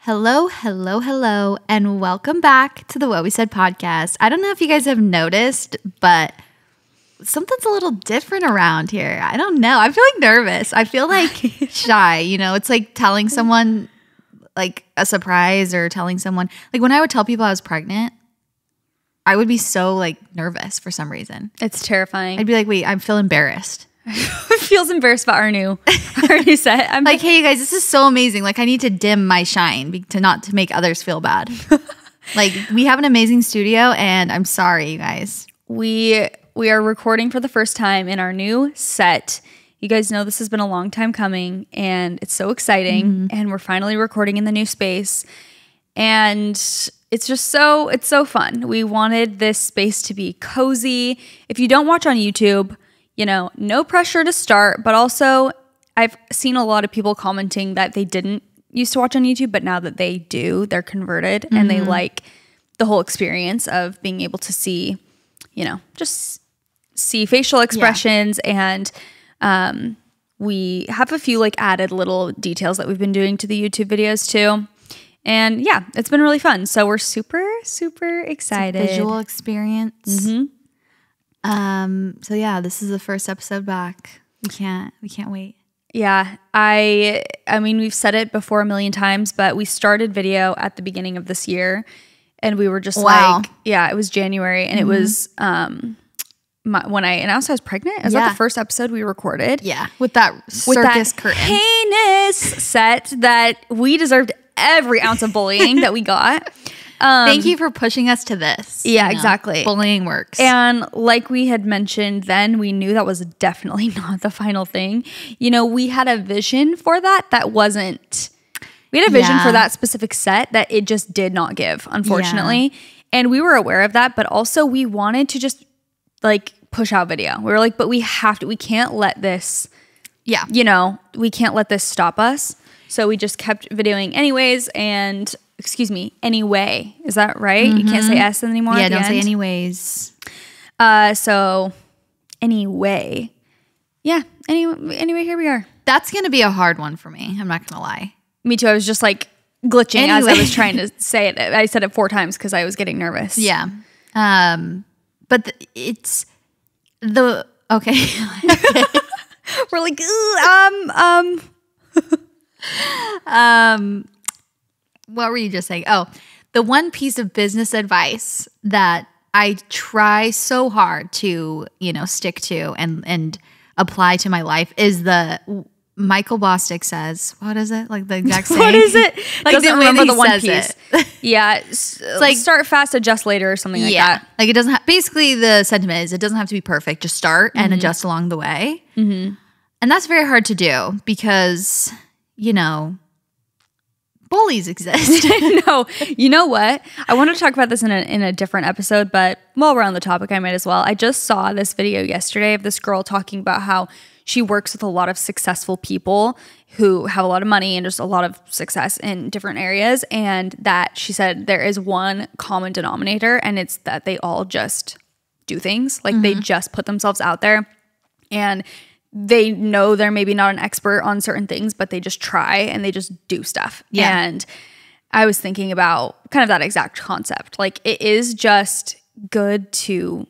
Hello, hello, hello, and welcome back to the What We Said podcast. I don't know if you guys have noticed, but something's a little different around here. I don't know. I'm feeling nervous. I feel like shy, it's like telling someone like a surprise or telling someone, like when I would tell people I was pregnant, I would be so like nervous for some reason. It's terrifying. I'd be like, wait, I feel embarrassed. Feels embarrassed about our new set. I'm like, hey, you guys, this is so amazing. Like, I need to dim my shine to make others feel bad. Like, we have an amazing studio, and I'm sorry, you guys. We are recording for the first time in our new set. You guys know this has been a long time coming, and it's so exciting. And we're finally recording in the new space, and it's so fun. We wanted this space to be cozy. If you don't watch on YouTube, no pressure to start, but also I've seen a lot of people commenting that they didn't used to watch on YouTube, but now that they do, they're converted and they like the whole experience of being able to see, just see facial expressions. And we have a few like added little details that we've been doing to the YouTube videos too. And yeah, it's been really fun. So we're super, super excited. It's a visual experience. So yeah, this is the first episode back. We can't wait. Yeah, I mean, we've said it before a million times, but we started video at the beginning of this year, and we were just like, yeah, it was January, and it was when I announced I was pregnant. Is that the first episode we recorded? Yeah, with that circus curtain, heinous set that we deserved every ounce of bullying that we got. Thank you for pushing us to this. Yeah, exactly. Bullying works. And like we had mentioned then, we knew that was definitely not the final thing. We had a vision for that wasn't... We had a vision for that specific set that it just did not give, unfortunately. Yeah. And we were aware of that, but also we wanted to just like push out video. We were like, but we can't let this... Yeah. We can't let this stop us. So we just kept videoing anyways, and... Excuse me, anyway. Is that right? You can't say S anymore? Yeah, don't say anyways. So, anyway. Yeah, anyway, here we are. That's going to be a hard one for me. I'm not going to lie. Me too. I was just like glitching as I was trying to say it. I said it 4 times because I was getting nervous. Yeah. But it's the... Okay. We're like, what were you just saying? Oh, the one piece of business advice that I try so hard to, stick to and apply to my life is the Michael Bostic says, what is it? Like the exact same. What is it? Like doesn't the remember way the one piece. Yeah. It's like start fast, adjust later or something like that. Like it doesn't basically the sentiment is it doesn't have to be perfect. Just start and adjust along the way. And that's very hard to do because, bullies exist. No, you know what? I want to talk about this in a different episode, but while we're on the topic, I might as well. I just saw this video yesterday of this girl talking about how she works with a lot of successful people who have a lot of money and just a lot of success in different areas, and that she said there is one common denominator, and it's that they all just do things. Like they just put themselves out there, and they know they're maybe not an expert on certain things, but they just try and they just do stuff. Yeah. And I was thinking about kind of that exact concept. Like it is just good to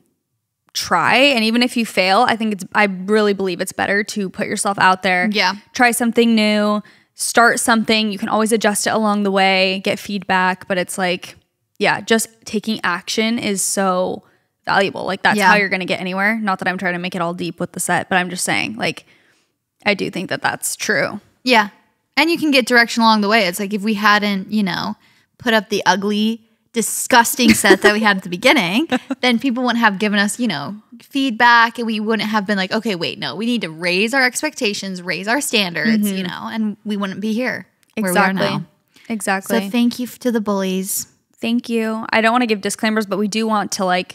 try. And even if you fail, I really believe it's better to put yourself out there. Yeah. Try something new, start something. You can always adjust it along the way, get feedback. But it's like, yeah, just taking action is so valuable. Like that's how you're going to get anywhere. Not that I'm trying to make it all deep with the set, but I'm just saying like, I do think that that's true. Yeah. And you can get direction along the way. It's like if we hadn't, put up the ugly, disgusting set that we had at the beginning, then people wouldn't have given us, feedback, and we wouldn't have been like, okay, wait, no, we need to raise our expectations, raise our standards, and we wouldn't be here where we are now. Exactly. So thank you to the bullies. Thank you. I don't want to give disclaimers, but we do want to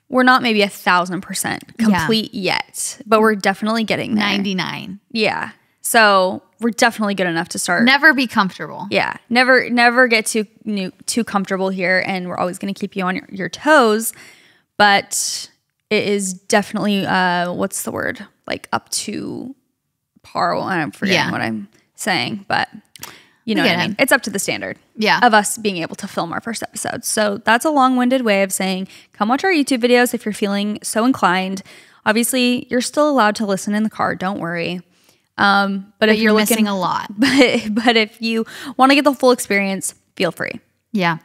we're not maybe 1,000% complete yet, but we're definitely getting there. 99. Yeah. So we're definitely good enough to start. Never be comfortable. Yeah. Never get too comfortable here, and we're always going to keep you on your toes. But it is definitely what's the word? Like up to par. I'm forgetting what I'm saying, but You know what I mean? It's up to the standard of us being able to film our first episode. So that's a long-winded way of saying, come watch our YouTube videos if you're feeling so inclined. Obviously, you're still allowed to listen in the car. Don't worry. But if you're missing a lot. But if you want to get the full experience, feel free. Yeah.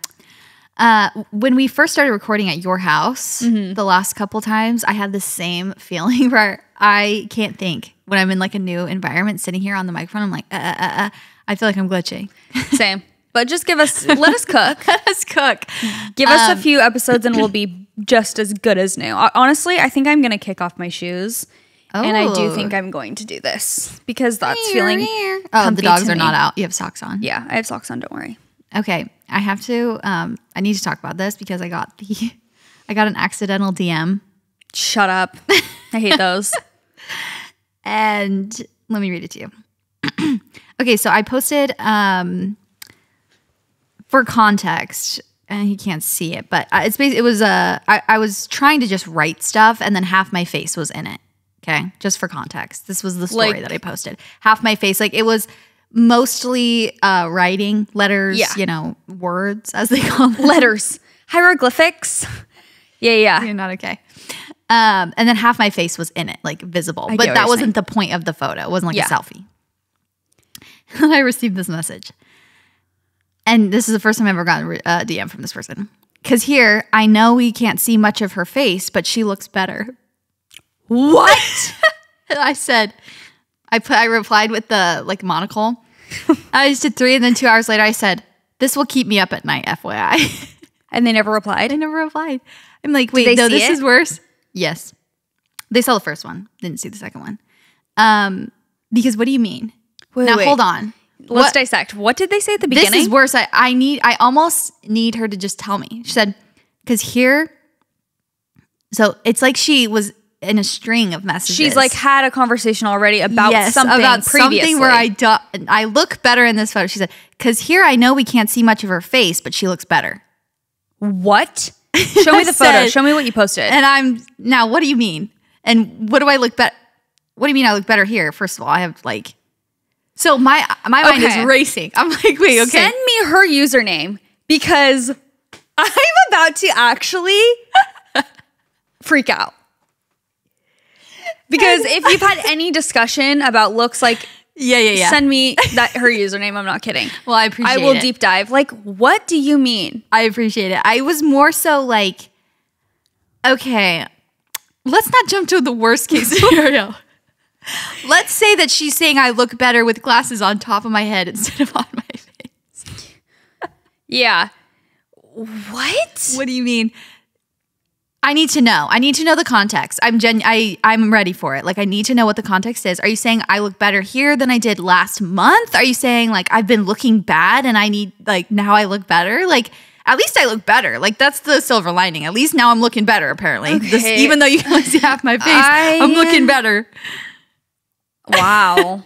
When we first started recording at your house, the last couple times, I had the same feeling where I can't think. When I'm in like a new environment, sitting here on the microphone, I'm like, I feel like I'm glitching. Same. But just let us cook. Let us cook. Give us a few episodes and we'll be just as good as new. Honestly, I think I'm going to kick off my shoes. Oh. And I do think I'm going to do this because that's feeling Oh, the dogs are not out. You have socks on. Yeah, I have socks on. Don't worry. Okay. I have to, I need to talk about this because I got an accidental DM. Shut up. I hate those. And let me read it to you. Okay, so I posted, for context, and you can't see it, but it was I was trying to just write stuff, and then half my face was in it. Okay, just for context, this was the story that I posted. Half my face, like it was mostly writing letters, words as they call them. Letters, hieroglyphics. Yeah. You're not okay. And then half my face was in it, like visible, but that wasn't the point of the photo. It wasn't like a selfie. And I received this message. And this is the first time I've ever gotten a DM from this person. Because here, I know we can't see much of her face, but she looks better. What? I said, I replied with the like monocle. I just did 3, and then 2 hours later I said, this will keep me up at night, FYI. And they never replied? They never replied. I'm like, wait, no, this is worse. Yes. They saw the first one. Didn't see the second one. Because what do you mean? Wait, hold on. Let's dissect. What did they say at the beginning? This is worse. I almost need her to just tell me. She said, because here, so it's like she was in a string of messages. She's like had a conversation already about something previously. Something where I look better in this photo. She said, because here I know we can't see much of her face, but she looks better. What? Show me the photo. Show me what you posted. And now, what do you mean? And what do I look better? What do you mean I look better here? First of all, I have like, so my mind is racing. I'm like, wait, okay. Send me her username because I'm about to actually freak out. Because if you've had any discussion about looks, like, send me her username. I'm not kidding. Well, I appreciate it. I will deep dive. Like, what do you mean? I appreciate it. I was more so like, okay, let's not jump to the worst case scenario. Let's say that she's saying I look better with glasses on top of my head instead of on my face. Yeah. What? What do you mean? I need to know. I need to know the context. I'm ready for it. Like, I need to know what the context is. Are you saying I look better here than I did last month? Are you saying like I've been looking bad and I need like now I look better? Like, at least I look better. Like, that's the silver lining. At least now I'm looking better, apparently. Okay. Even though you can only see half my face, I'm looking better. Wow.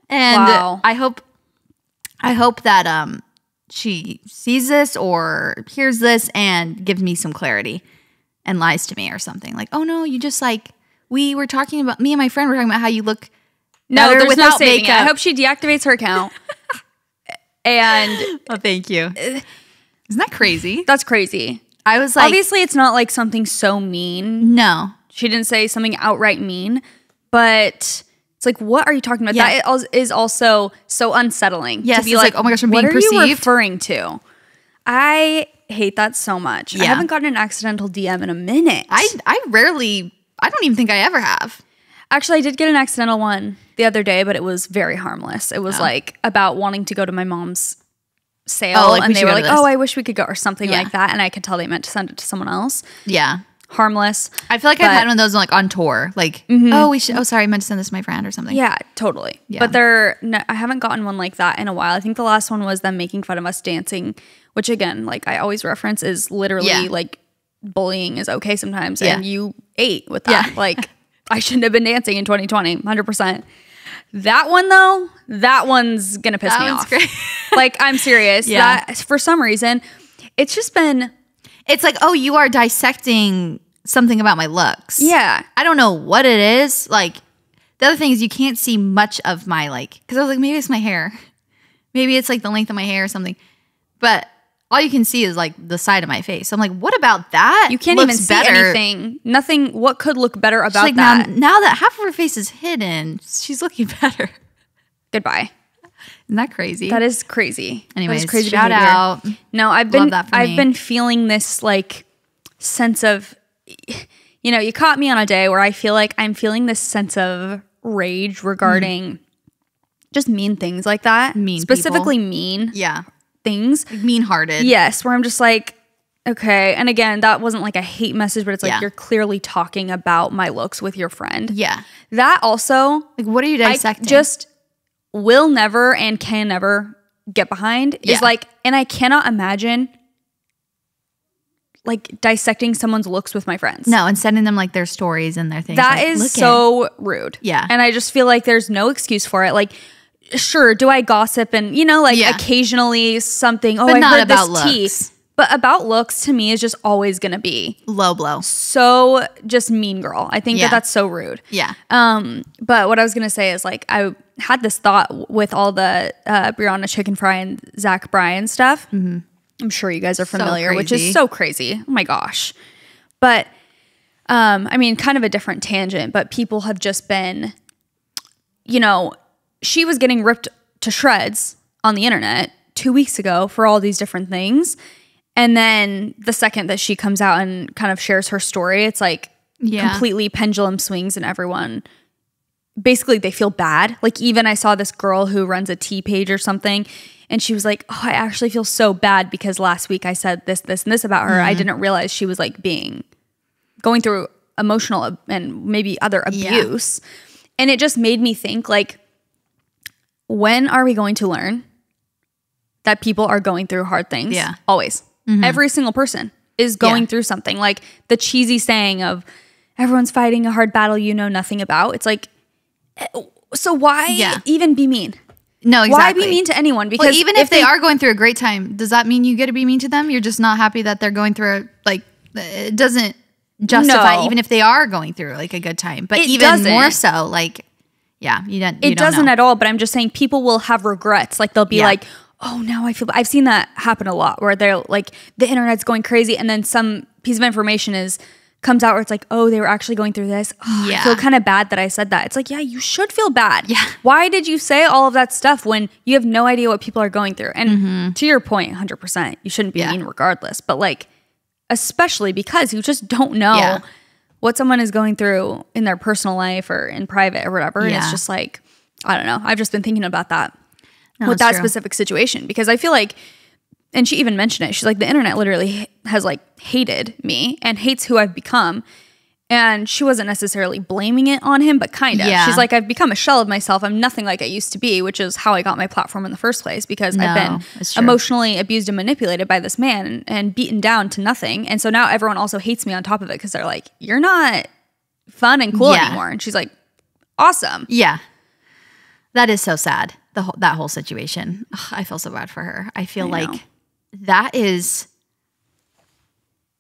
And I hope that she sees this or hears this and gives me some clarity and lies to me or something. Like, oh no, you just like, we were talking about, me and my friend were talking about how you look better without makeup. I hope she deactivates her account. And oh, thank you. Isn't that crazy? That's crazy. I was like, obviously it's not like something so mean. No. She didn't say something outright mean, but it's like, what are you talking about? Yeah. That is also so unsettling. Yes, to be like, oh my gosh, I'm being perceived. What are you referring to? I hate that so much. Yeah. I haven't gotten an accidental DM in a minute. I don't even think I ever have. Actually, I did get an accidental one the other day, but it was very harmless. It was like about wanting to go to my mom's sale, and they were like, oh, I wish we could go, or something like that. And I could tell they meant to send it to someone else. Yeah. Harmless. I feel like I've had one of those like on tour. Like, oh, sorry, I meant to send this to my friend or something. Yeah, totally. Yeah. But I haven't gotten one like that in a while. I think the last one was them making fun of us dancing, which again, like I always reference, is literally like bullying is okay sometimes. And you ate with that. Yeah. Like, I shouldn't have been dancing in 2020, 100%. That one though, that one's gonna piss me off. Great. Like, I'm serious. Yeah. That, for some reason, it's just been. It's like, oh, you are dissecting something about my looks. Yeah. I don't know what it is. Like, the other thing is you can't see much of my, like, because I was like, maybe it's my hair. maybe it's like the length of my hair or something. But all you can see is like the side of my face. So I'm like, what about that? You can't even see anything. Nothing. What could look better about like, that? Now that half of her face is hidden, she's looking better. Goodbye. Isn't that crazy? That is crazy. Anyways, crazy shout behavior. out. No, I've been feeling this like sense of, you know, you caught me on a day where I feel like I'm feeling this sense of rage regarding just mean things like that. Specifically people. Mean. Yeah. Things. Like mean-hearted. Yes, where I'm just like, okay. And again, that wasn't like a hate message, but it's like you're clearly talking about my looks with your friend. Yeah. That also. Like, what are you dissecting? I just will never and can never get behind is like, and I cannot imagine like dissecting someone's looks with my friends. No, and sending them like their stories and their things. That like, is so rude. Yeah. And I just feel like there's no excuse for it. Like, sure, do I gossip and, you know, like occasionally something, but I heard this tea. But about looks to me is just always going to be low blow. So just mean girl. I think that's so rude. Yeah. But what I was going to say is like, I had this thought with all the Brianna chicken fry and Zach Bryan stuff. Mm-hmm. I'm sure you guys are familiar, which is so crazy. Oh my gosh. But I mean, kind of a different tangent, but people have just been, you know, she was getting ripped to shreds on the internet 2 weeks ago for all these different things. And then the second that she comes out and kind of shares her story, it's like completely pendulum swings and everyone, basically they feel bad. Like even I saw this girl who runs a tea page or something and she was like, oh, I actually feel so bad because last week I said this, this, and this about her. I didn't realize she was like going through emotional and maybe other abuse. And it just made me think like, when are we going to learn that people are going through hard things? Yeah. Always. Mm-hmm. Every single person is going through something. Like the cheesy saying of everyone's fighting a hard battle you know nothing about. It's like, so why even be mean? No, exactly. Why be mean to anyone? Because even if they are going through a great time, does that mean you get to be mean to them? You're just not happy that they're going through it doesn't justify even if they are going through like a good time. But even more so, like, it doesn't at all. But I'm just saying people will have regrets. Like they'll be like, oh, now I feel. I've seen that happen a lot where they're like, the internet's going crazy, and then some piece of information comes out where it's like, oh, they were actually going through this. Oh, I feel kind of bad that I said that. It's like, yeah, you should feel bad. Yeah. Why did you say all of that stuff when you have no idea what people are going through? And to your point, 100%, you shouldn't be mean regardless. But like, especially because you just don't know what someone is going through in their personal life or in private or whatever. And it's just like, I don't know. I've just been thinking about that. With that specific situation, because I feel like, and she even mentioned it, she's like, the internet literally has like hated me and hates who I've become. And she wasn't necessarily blaming it on him, but kind of. She's like, I've become a shell of myself. I'm nothing like I used to be, which is how I got my platform in the first place, because I've been emotionally abused and manipulated by this man and beaten down to nothing. And so now everyone also hates me on top of it because they're like, you're not fun and cool anymore. And she's like, awesome. Yeah. That is so sad. That whole situation. Ugh, I feel so bad for her. I feel like that is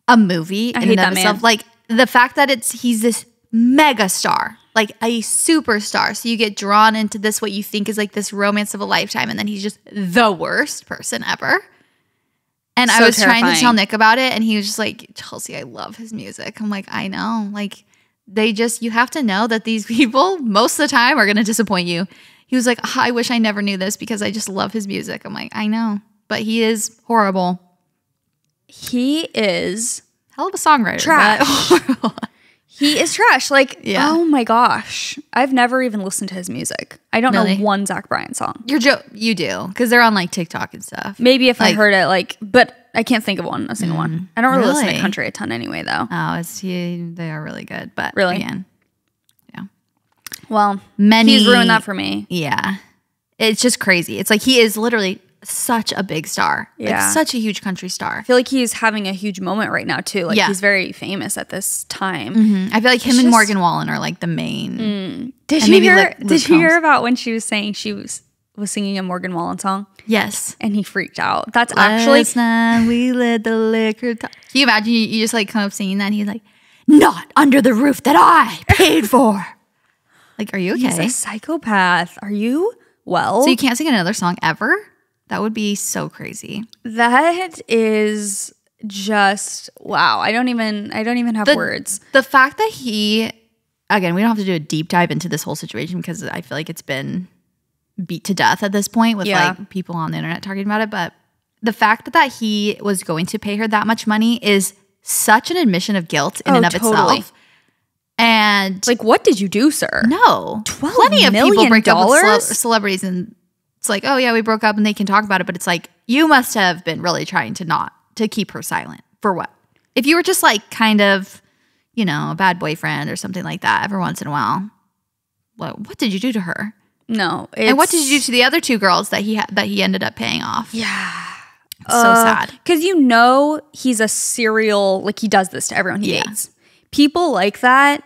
a movie in and of itself. Like the fact that he's this mega star, like a superstar. So you get drawn into this, what you think is like this romance of a lifetime. And then he's just the worst person ever. And I was trying to tell Nick about it. And he was just like, Chelsey, I love his music. I'm like, I know. Like you have to know that these people most of the time are going to disappoint you. He was like, oh, I wish I never knew this because I just love his music. I'm like, I know, but he is horrible. He is hell of a songwriter. Trash. He is trash. Like, oh my gosh. I've never even listened to his music. I don't know one Zach Bryan song. You do, because they're on like TikTok and stuff. Maybe if I heard it, but I can't think of a single one. I don't really listen to country a ton anyway, though. Oh, they are really good, but again. Well, he's ruined that for me. Yeah. It's just crazy. It's like he is literally such a big star. Like such a huge country star. I feel like he's having a huge moment right now too. Like he's very famous at this time. I feel like him and Morgan Wallen are like the main. Did you hear about when she was saying she was singing a Morgan Wallen song? Yes. And he freaked out. That's actually. Last night we let the liquor talk. Can you imagine you just like come up singing that and he's like, not under the roof that I paid for. Like, are you okay? He's a psychopath. Are you well? So you can't sing another song ever? That would be so crazy. That is just wow. I don't even have words. The fact that again, we don't have to do a deep dive into this whole situation because I feel like it's been beat to death at this point with like people on the internet talking about it. But the fact that he was going to pay her that much money is such an admission of guilt in and of itself. And like, what did you do, sir? No, plenty of people break up with celebrities, and it's like, oh yeah, we broke up, and they can talk about it. But it's like, you must have been really trying to keep her silent for what? If you were just like kind of, you know, a bad boyfriend or something like that every once in a while, what did you do to her? No, and what did you do to the other two girls that he ended up paying off? Yeah. So sad. Because you know he's a serial, like he does this to everyone he dates. People like that,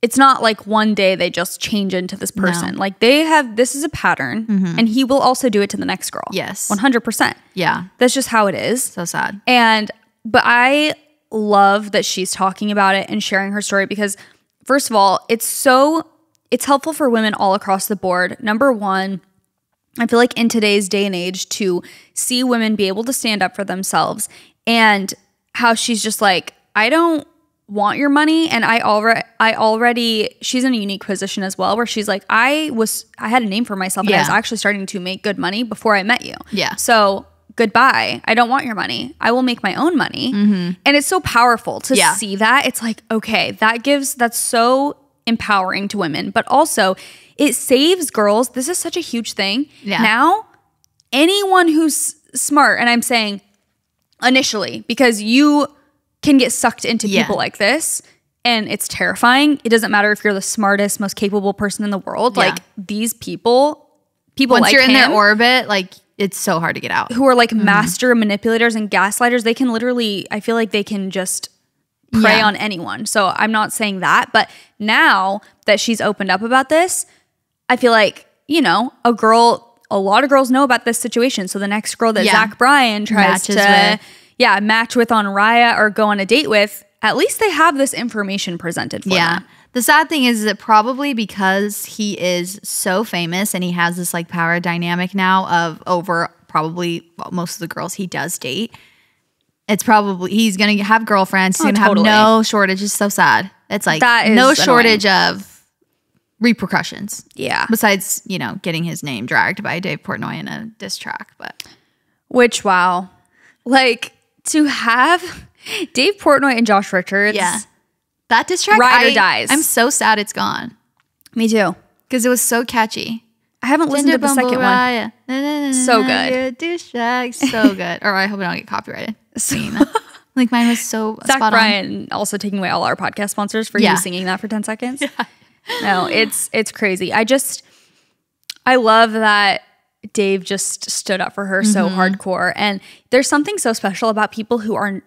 it's not like one day they just change into this person. No. Like this is a pattern, and he will also do it to the next girl. Yes. 100%. Yeah. That's just how it is. So sad. But I love that she's talking about it and sharing her story because, first of all, it's helpful for women all across the board. Number one, I feel like in today's day and age to see women be able to stand up for themselves and how she's just like, I don't want your money. And I already, she's in a unique position as well where she's like, I had a name for myself and I was actually starting to make good money before I met you. Yeah. So goodbye. I don't want your money. I will make my own money. And it's so powerful to see that. It's like, okay, that's so empowering to women, but also it saves girls. This is such a huge thing. Yeah. Now, anyone who's smart, and I'm saying initially, because you can get sucked into people like this, and it's terrifying. It doesn't matter if you're the smartest, most capable person in the world. Like these people once like you're in their orbit, like it's so hard to get out. Who are like master manipulators and gaslighters. They can literally, I feel like they can just prey on anyone. So I'm not saying that, but now that she's opened up about this, I feel like, you know, a lot of girls know about this situation. So the next girl that Zach Bryan tries to match with on Raya or go on a date with, at least they have this information presented for them. The sad thing is that probably because he is so famous and he has this like power dynamic now of over probably most of the girls he does date, it's probably he's going to have girlfriends. He's going to have no shortage. It's so sad. It's like no shortage of repercussions. Yeah. Besides, you know, getting his name dragged by Dave Portnoy in a diss track. Which, wow. Like, to have Dave Portnoy and Josh Richards. Yeah. That diss track, ride or dies. I'm so sad it's gone. Me too. Because it was so catchy. I haven't listened to the second one. So good. Diss track, so good. Or I hope I don't get copyrighted. Like mine was so Zach spot Bryan on. Also taking away all our podcast sponsors for you singing that for 10 seconds. Yeah. No, it's crazy. I love that Dave just stood up for her so hardcore. And there's something so special about people who are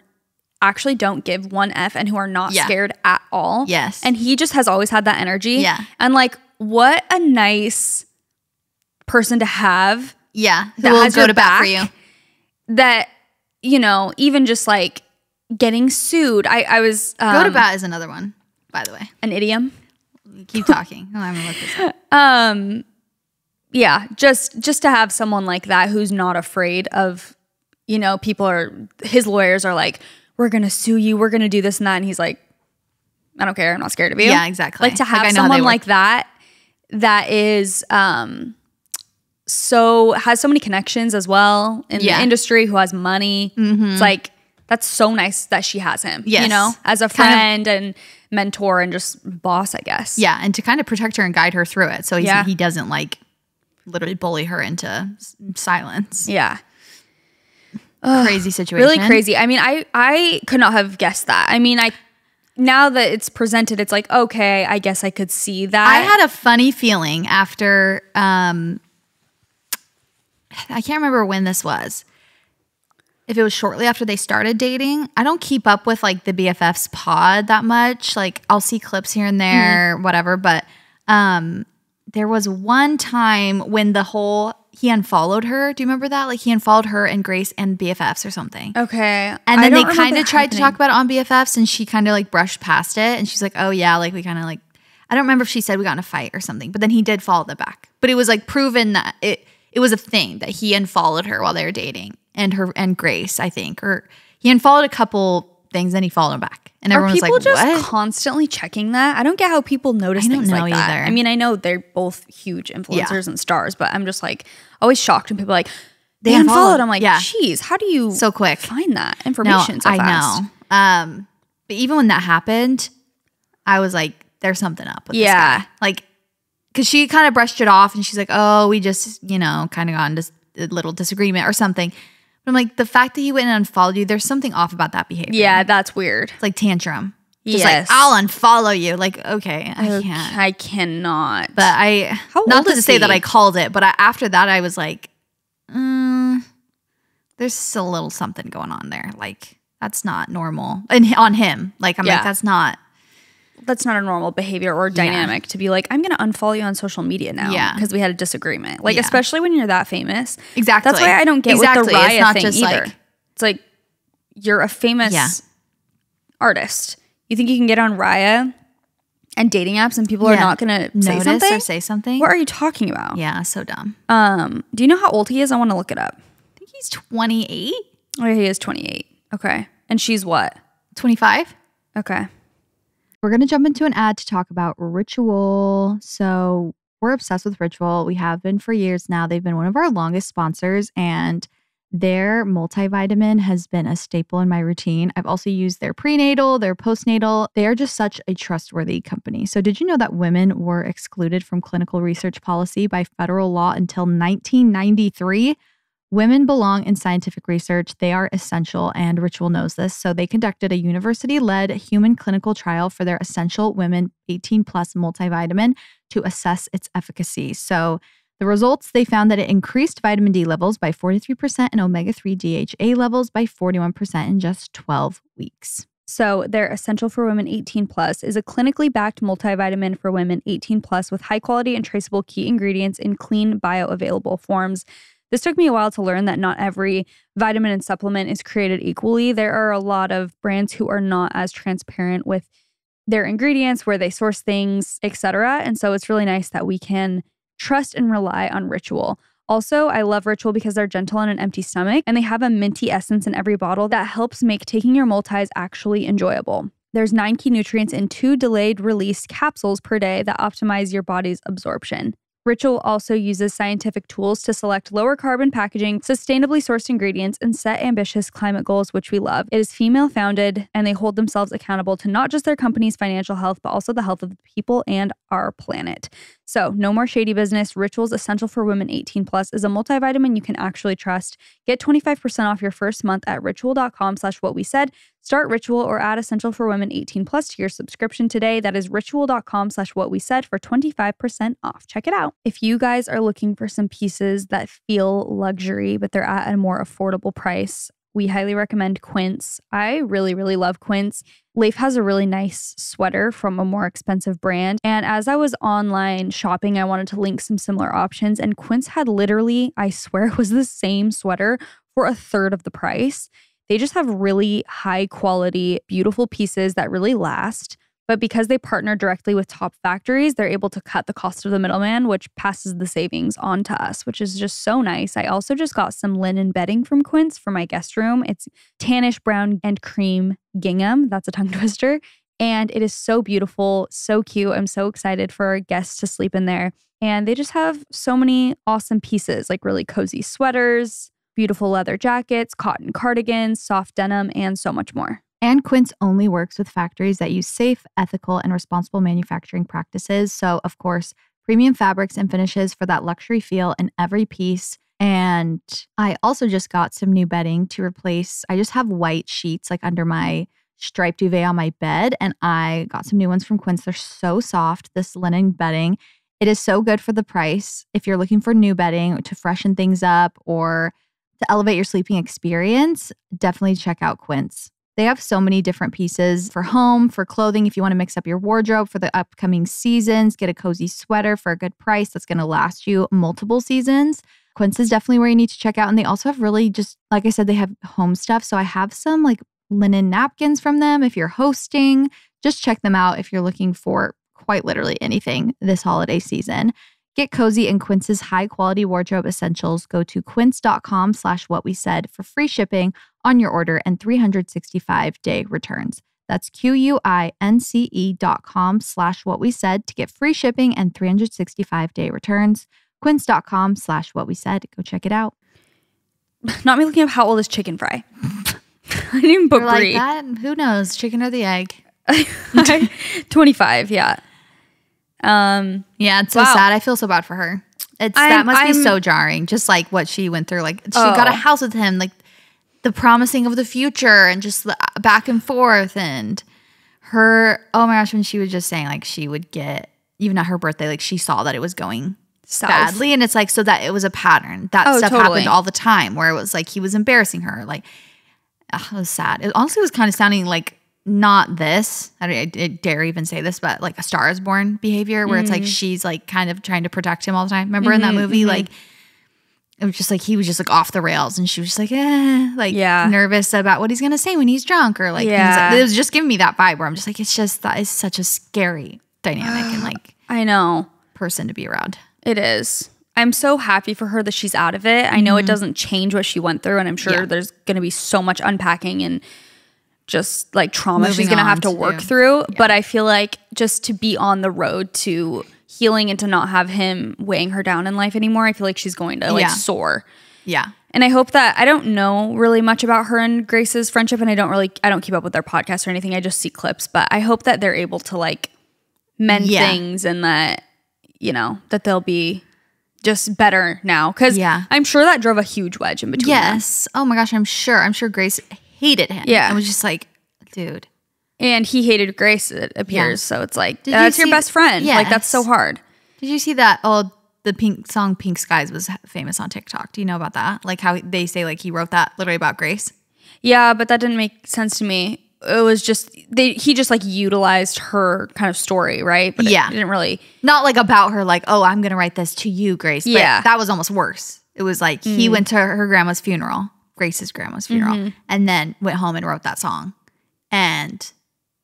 actually don't give one F and who are not scared at all. Yes. And he just has always had that energy. Yeah. And like, what a nice person to have. Yeah. That will go to bat for you. That, you know, even just like getting sued. I was go to bat is another one, by the way. An idiom. Keep talking. I'm gonna look this up. Yeah, just to have someone like that who's not afraid of, you know, his lawyers are like, we're gonna sue you, we're gonna do this and that, and he's like, I don't care, I'm not scared of you. Yeah, exactly. Like to have someone like that is has so many connections as well in the industry, who has money. It's like, that's so nice that she has him, you know, as a friend and mentor and just boss, I guess. Yeah, and to kind of protect her and guide her through it. So he doesn't like literally bully her into silence. Yeah. Crazy situation. Really crazy. I mean, I could not have guessed that. I mean, now that it's presented, it's like, okay, I guess I could see that. I had a funny feeling after, I can't remember when this was. If it was shortly after they started dating. I don't keep up with like the BFFs pod that much. Like I'll see clips here and there, whatever. But there was one time when he unfollowed her. Do you remember that? Like he unfollowed her and Grace and BFFs or something. Okay. And then they kind of tried to talk about it on BFFs and she kind of like brushed past it. And she's like, oh yeah, like we kind of like, I don't remember if she said we got in a fight or something. But then he did follow that back. But it was like proven that it it was a thing that he unfollowed her while they were dating, and Grace, I think, or he unfollowed a couple things and he followed her back. And everyone was like, what? Are people just what? constantly checking that? I don't get how people notice things like that. Either. I mean, I know they're both huge influencers and stars, but I'm just like always shocked when people are like, they unfollowed. I'm like, geez, how do you so quick find that information so fast? I know. But even when that happened, I was like, there's something up with this guy. Like, because she kind of brushed it off and she's like, oh, we just, kind of got into a little disagreement or something. But I'm like, the fact that he went and unfollowed you, there's something off about that behavior. Yeah, that's weird. It's like tantrum. Just like, I'll unfollow you. Like, okay, I can't. I cannot. But not to say that I called it, but after that, I was like, there's a little something going on there. Like, that's not normal. And on him. Like, I'm like, that's not a normal behavior or dynamic to be like, I'm going to unfollow you on social media now because we had a disagreement. Like, especially when you're that famous. Exactly. That's why I don't get with the Raya thing either. Like, it's like, you're a famous artist. You think you can get on Raya and dating apps and people are not going to say something? Or say something? What are you talking about? Yeah, so dumb. Do you know how old he is? I want to look it up. I think he's 28. Oh, he is 28. Okay. And she's what? 25. Okay. We're going to jump into an ad to talk about Ritual. So we're obsessed with Ritual. We have been for years now. They've been one of our longest sponsors, and their multivitamin has been a staple in my routine. I've also used their prenatal, their postnatal. They are just such a trustworthy company. So did you know that women were excluded from clinical research policy by federal law until 1993? Women belong in scientific research. They are essential, and Ritual knows this. So they conducted a university-led human clinical trial for their Essential Women 18 Plus multivitamin to assess its efficacy. So the results, they found that it increased vitamin D levels by 43% and omega-3 DHA levels by 41% in just 12 weeks. So their Essential for Women 18 Plus is a clinically backed multivitamin for women 18 plus with high quality and traceable key ingredients in clean, bioavailable forms. This took me a while to learn that not every vitamin and supplement is created equally. There are a lot of brands who are not as transparent with their ingredients, where they source things, etc. And so it's really nice that we can trust and rely on Ritual. Also, I love Ritual because they're gentle on an empty stomach, and they have a minty essence in every bottle that helps make taking your multis actually enjoyable. There's 9 key nutrients in 2 delayed release capsules per day that optimize your body's absorption. Ritual also uses scientific tools to select lower carbon packaging, sustainably sourced ingredients, and set ambitious climate goals, which we love. It is female founded, and they hold themselves accountable to not just their company's financial health, but also the health of the people and our planet. So no more shady business. Ritual's Essential for Women 18 Plus is a multivitamin you can actually trust. Get 25% off your first month at ritual.com/whatwesaid. Start Ritual or add Essential for Women 18 Plus to your subscription today. That is ritual.com/whatwesaid for 25% off. Check it out. If you guys are looking for some pieces that feel luxury, but they're at a more affordable price, we highly recommend Quince. I really, really love Quince. Leif has a really nice sweater from a more expensive brand. And as I was online shopping, I wanted to link some similar options. And Quince had literally, I swear it was the same sweater for a third of the price. They just have really high quality, beautiful pieces that really last. But because they partner directly with top factories, they're able to cut the cost of the middleman, which passes the savings on to us, which is just so nice. I also just got some linen bedding from Quince for my guest room. It's tannish brown and cream gingham. That's a tongue twister. And it is so beautiful, so cute. I'm so excited for our guests to sleep in there. And they just have so many awesome pieces, like really cozy sweaters, beautiful leather jackets, cotton cardigans, soft denim, and so much more. And Quince only works with factories that use safe, ethical, and responsible manufacturing practices. So, of course, premium fabrics and finishes for that luxury feel in every piece. And I also just got some new bedding to replace. I just have white sheets like under my striped duvet on my bed. And I got some new ones from Quince. They're so soft, this linen bedding. It is so good for the price. If you're looking for new bedding to freshen things up or to elevate your sleeping experience, definitely check out Quince. They have so many different pieces for home, for clothing. If you want to mix up your wardrobe for the upcoming seasons, get a cozy sweater for a good price that's going to last you multiple seasons. Quince is definitely where you need to check out. And they also have really just, like I said, they have home stuff. So I have some like linen napkins from them. If you're hosting, just check them out if you're looking for quite literally anything this holiday season. Get cozy in Quince's high-quality wardrobe essentials. Go to quince.com/whatwesaid for free shipping on your order and 365-day returns. That's QUINCE.com/whatwesaid to get free shipping and 365-day returns. Quince.com/whatwesaid. Go check it out. Not me looking up how old is chicken fry. I didn't even put Like Brie. that? Who knows? Chicken or the egg? 25, yeah. Yeah, it's so sad. I feel so bad for her. That must be so jarring. Just like what she went through. Like she got a house with him, like the promising of the future and just the back and forth. And her, oh my gosh, when she was just saying like she would get, even at her birthday, like she saw that it was going badly. And it's like, so that it was a pattern. That stuff happened all the time where it was like he was embarrassing her. Like, it was sad. It honestly was kind of sounding like, not this, I dare even say this, but like A Star Is Born behavior where it's like she's like kind of trying to protect him all the time. Remember in that movie, like it was just like he was just like off the rails and she was just like, nervous about what he's going to say when he's drunk or like, things like it was just giving me that vibe where I'm just like, it's just, that is such a scary dynamic and like I know person to be around. It is. I'm so happy for her that she's out of it. I know it doesn't change what she went through and I'm sure there's going to be so much unpacking and just like trauma she's going to have to work through. Yeah. But I feel like just to be on the road to healing and to not have him weighing her down in life anymore, I feel like she's going to like soar. Yeah. And I hope that, I don't know really much about her and Grace's friendship and I don't keep up with their podcast or anything. I just see clips, but I hope that they're able to like mend things and that, you know, that they'll be just better now. Cause I'm sure that drove a huge wedge in between them. Oh my gosh. I'm sure Grace hated him. Yeah. And was just like, dude. And he hated Grace, it appears. So it's like, that's your best friend. Yes. Like, that's so hard. Did you see that? Oh, the Pink song Pink Skies was famous on TikTok. Do you know about that? Like how they say like he wrote that literally about Grace? Yeah, but that didn't make sense to me. It was just, he just like utilized her kind of story, right? But it didn't really. Not like about her like, oh, I'm going to write this to you, Grace. But that was almost worse. It was like he went to her grandma's funeral. Grace's grandma's funeral, and then went home and wrote that song,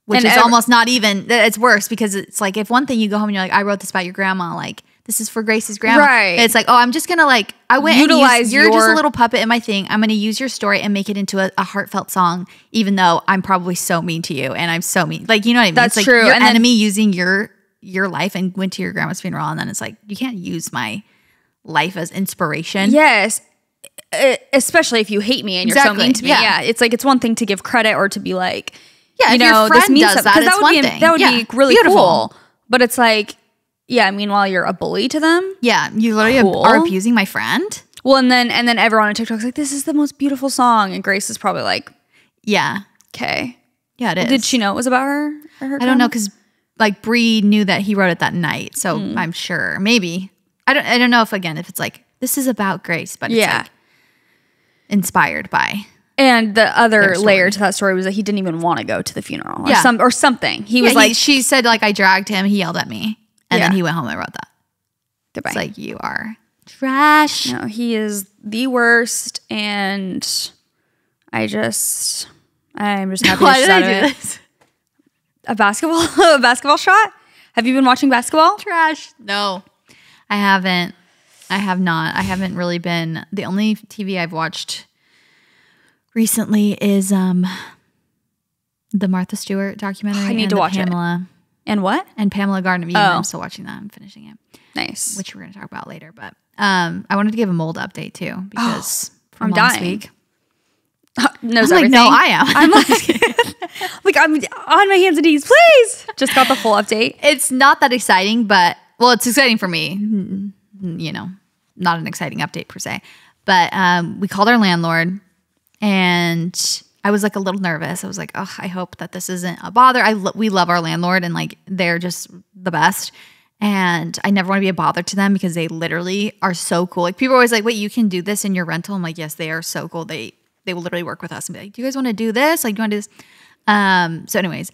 which is almost not even. It's worse because it's like if one thing you go home and you're like, I wrote this about your grandma, like this is for Grace's grandma. Right. It's like, oh, I'm just gonna like I went utilize. You're just a little puppet in my thing. I'm gonna use your story and make it into a heartfelt song, even though I'm probably so mean to you and I'm so mean. Like you know what I mean? That's it's true. Like your enemy using your life and went to your grandma's funeral, and then it's like you can't use my life as inspiration. Yes. Especially if you hate me and you're so mean to me. Yeah. It's like, it's one thing to give credit or to be like, you know, this means something. Because that would be really cool. But it's like, meanwhile, you're a bully to them. Yeah. You literally are abusing my friend. Well, and then everyone on TikTok's like, this is the most beautiful song. And Grace is probably like, okay. Yeah, it is. Did she know it was about her? Or I don't know. Because like Brie knew that he wrote it that night. So I'm sure maybe, I don't know if it's like, this is about Grace, but it's like, inspired by. And the other layer to that story was that he didn't even want to go to the funeral or something. He was like, she said like I dragged him, he yelled at me, and then he went home and wrote that. Goodbye. It's like, you are trash. No, he is the worst, and I'm just happy she's out of it. A basketball shot? Have you been watching basketball? Trash. No, I haven't. I have not. I haven't really been. The only TV I've watched recently is the Martha Stewart documentary. I need to watch Pamela. And what? And Pamela Garden. I'm still watching that. I'm finishing it. Nice. Which we're going to talk about later. But I wanted to give a mold update too because from I'm last dying. week. Knows I'm everything. Like, no, I am. I'm like, I'm on my hands and knees. Please. Just got the full update. It's not that exciting, but it's exciting for me. You know, not an exciting update per se, but we called our landlord and I was like a little nervous. I was like, oh, I hope that this isn't a bother. We love our landlord and like, they're just the best. And I never want to be a bother to them because they literally are so cool. Like people are always like, wait, you can do this in your rental? I'm like, yes, they are so cool. They will literally work with us and be like, do you guys want to do this? Like, do you want to do this? So anyways,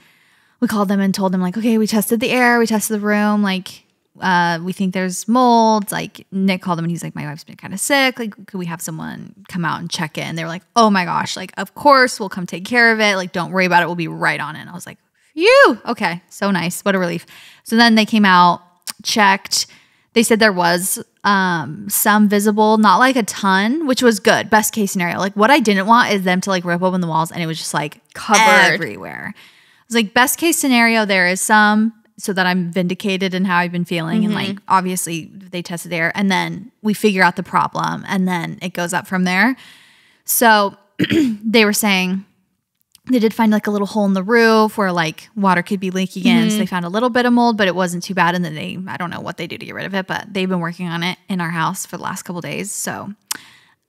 we called them and told them like, okay, we tested the air, we tested the room. Like, we think there's mold. Like Nick called him and he's like, my wife's been kind of sick. Like, could we have someone come out and check it? And they were like, oh my gosh, like, of course we'll come take care of it. Like, don't worry about it. We'll be right on it. And I was like, phew, okay. So nice. What a relief. So then they came out, checked. They said there was some visible, not like a ton, which was good. Best case scenario. Like what I didn't want is them to like rip open the walls and it was just like covered everywhere. It's like best case scenario, there is some so that I'm vindicated in how I've been feeling. And like obviously they tested there and then we figure out the problem and then it goes up from there. So they were saying they did find like a little hole in the roof where like water could be leaking in. So they found a little bit of mold, but it wasn't too bad. And then I don't know what they do to get rid of it, but they've been working on it in our house for the last couple of days. So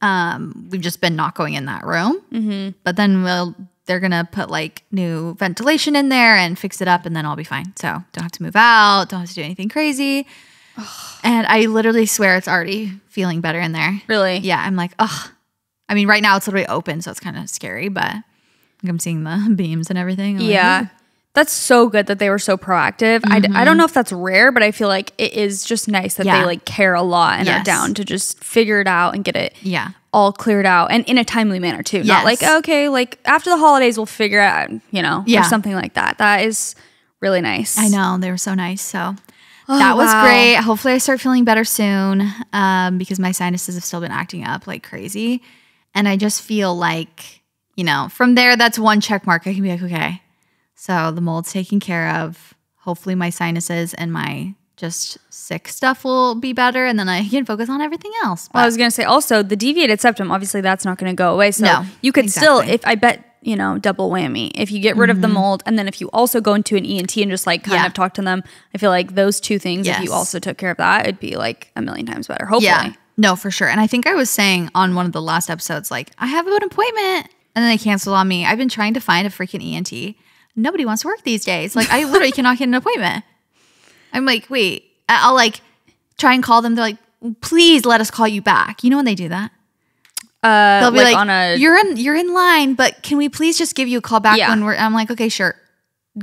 we've just been not going in that room. But then they're going to put like new ventilation in there and fix it up and then I'll be fine. So don't have to move out. Don't have to do anything crazy. And I literally swear it's already feeling better in there. Really? Yeah. I'm like, ugh. I mean, right now it's literally open, so it's kind of scary, but I'm seeing the beams and everything. Yeah. Like, that's so good that they were so proactive. I don't know if that's rare, but I feel like it is just nice that they like care a lot and are down to just figure it out and get it all cleared out and in a timely manner too. Not like, okay, like after the holidays we'll figure it out, you know, or something like that. That is really nice. I know. They were so nice. So that was great. Hopefully I start feeling better soon because my sinuses have still been acting up like crazy. And I just feel like, you know, from there, that's one check mark. I can be like, okay, so the mold's taken care of. Hopefully my sinuses and my just sick stuff will be better. And then I can focus on everything else. Well, I was going to say also the deviated septum, obviously that's not going to go away. So you could still, if I bet, you know, double whammy. If you get rid of the mold and then if you also go into an ENT and just like kind of talk to them, I feel like those two things, if you also took care of that, it'd be like a million times better. Hopefully. Yeah. No, for sure. And I think I was saying on one of the last episodes, like, I have an appointment. And then they canceled on me. I've been trying to find a freaking ENT. Nobody wants to work these days. Like, I literally cannot get an appointment. I'm like, wait. I'll like try and call them. They're like, please let us call you back. You know when they do that? They'll be like on a, you're in line, but can we please just give you a call back when I'm like, okay, sure.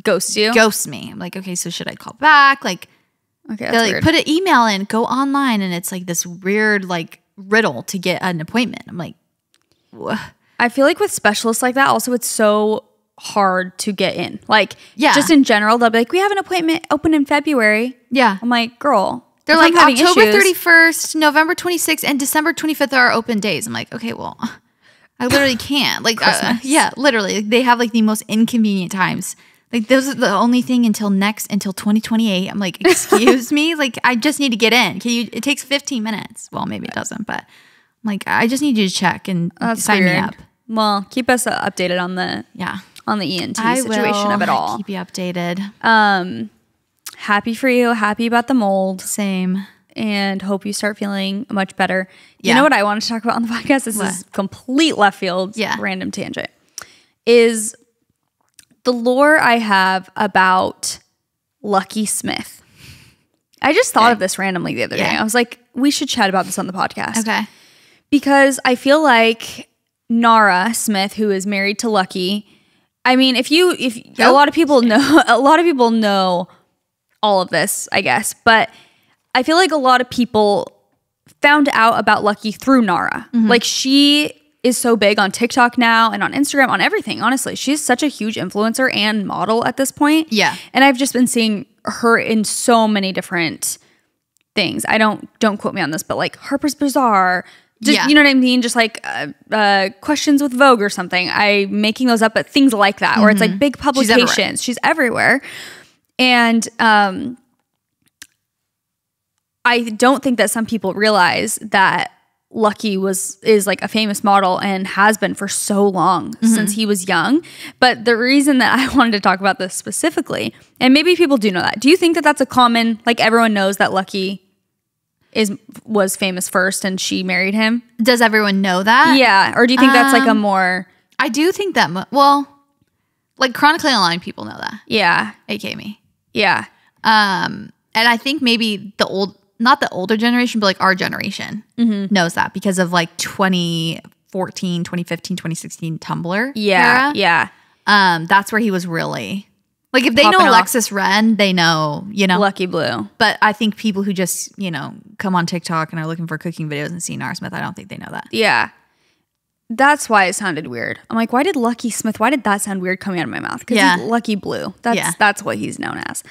Ghost you? Ghost me. I'm like, okay, so should I call back? Like, okay, that's weird. Put an email in, go online, and it's like this weird like riddle to get an appointment. I'm like, what? I feel like with specialists like that, also it's so hard to get in. Like, just in general, they'll be like, we have an appointment open in February. Yeah. I'm like, girl. They're like, October 31st, November 26th, and December 25th are our open days. I'm like, okay, well, I literally can't. Like, yeah, literally. They have like the most inconvenient times. Like, those are the only thing until 2028. I'm like, excuse me? Like, I just need to get in. It takes 15 minutes. Well, maybe it doesn't, but I'm like, I just need you to check and sign me up. Well, keep us updated on the ENT situation of it all. Keep you updated. Happy for you. Happy about the mold. Same. And hope you start feeling much better. You know what I wanted to talk about on the podcast? This is complete left field, random tangent. Is the lore I have about Lucky Smith. I just thought of this randomly the other day. I was like, we should chat about this on the podcast. Okay. Because I feel like Nara Smith, who is married to Lucky, I mean, if a lot of people know all of this, I guess, but I feel like a lot of people found out about Lucky through Nara. Like, she is so big on TikTok now and on Instagram, on everything, honestly. She's such a huge influencer and model at this point. Yeah. And I've just been seeing her in so many different things. Don't quote me on this, but like Harper's Bazaar, just, you know what I mean? Just like Questions with Vogue or something. I'm making those up, but things like that, where it's like big publications. She's everywhere. And I don't think that some people realize that Lucky is like a famous model and has been for so long since he was young. But the reason that I wanted to talk about this specifically, and maybe people do know that. Do you think that that's a common, like everyone knows that Lucky was famous first and she married him? Does everyone know that? Yeah. Or do you think that's like a more... I do think that, well, like chronically online people know that. Yeah. AKA me. Yeah. And I think maybe not the older generation, but like our generation knows that because of like 2014, 2015, 2016 Tumblr era. Yeah. That's where he was really... Like, if they know Alexis Wren, they know, Lucky Blue. But I think people who just, come on TikTok and are looking for cooking videos and see Nara Smith, I don't think they know that. Yeah. That's why it sounded weird. I'm like, why did that sound weird coming out of my mouth? Because he's Lucky Blue. That's what he's known as.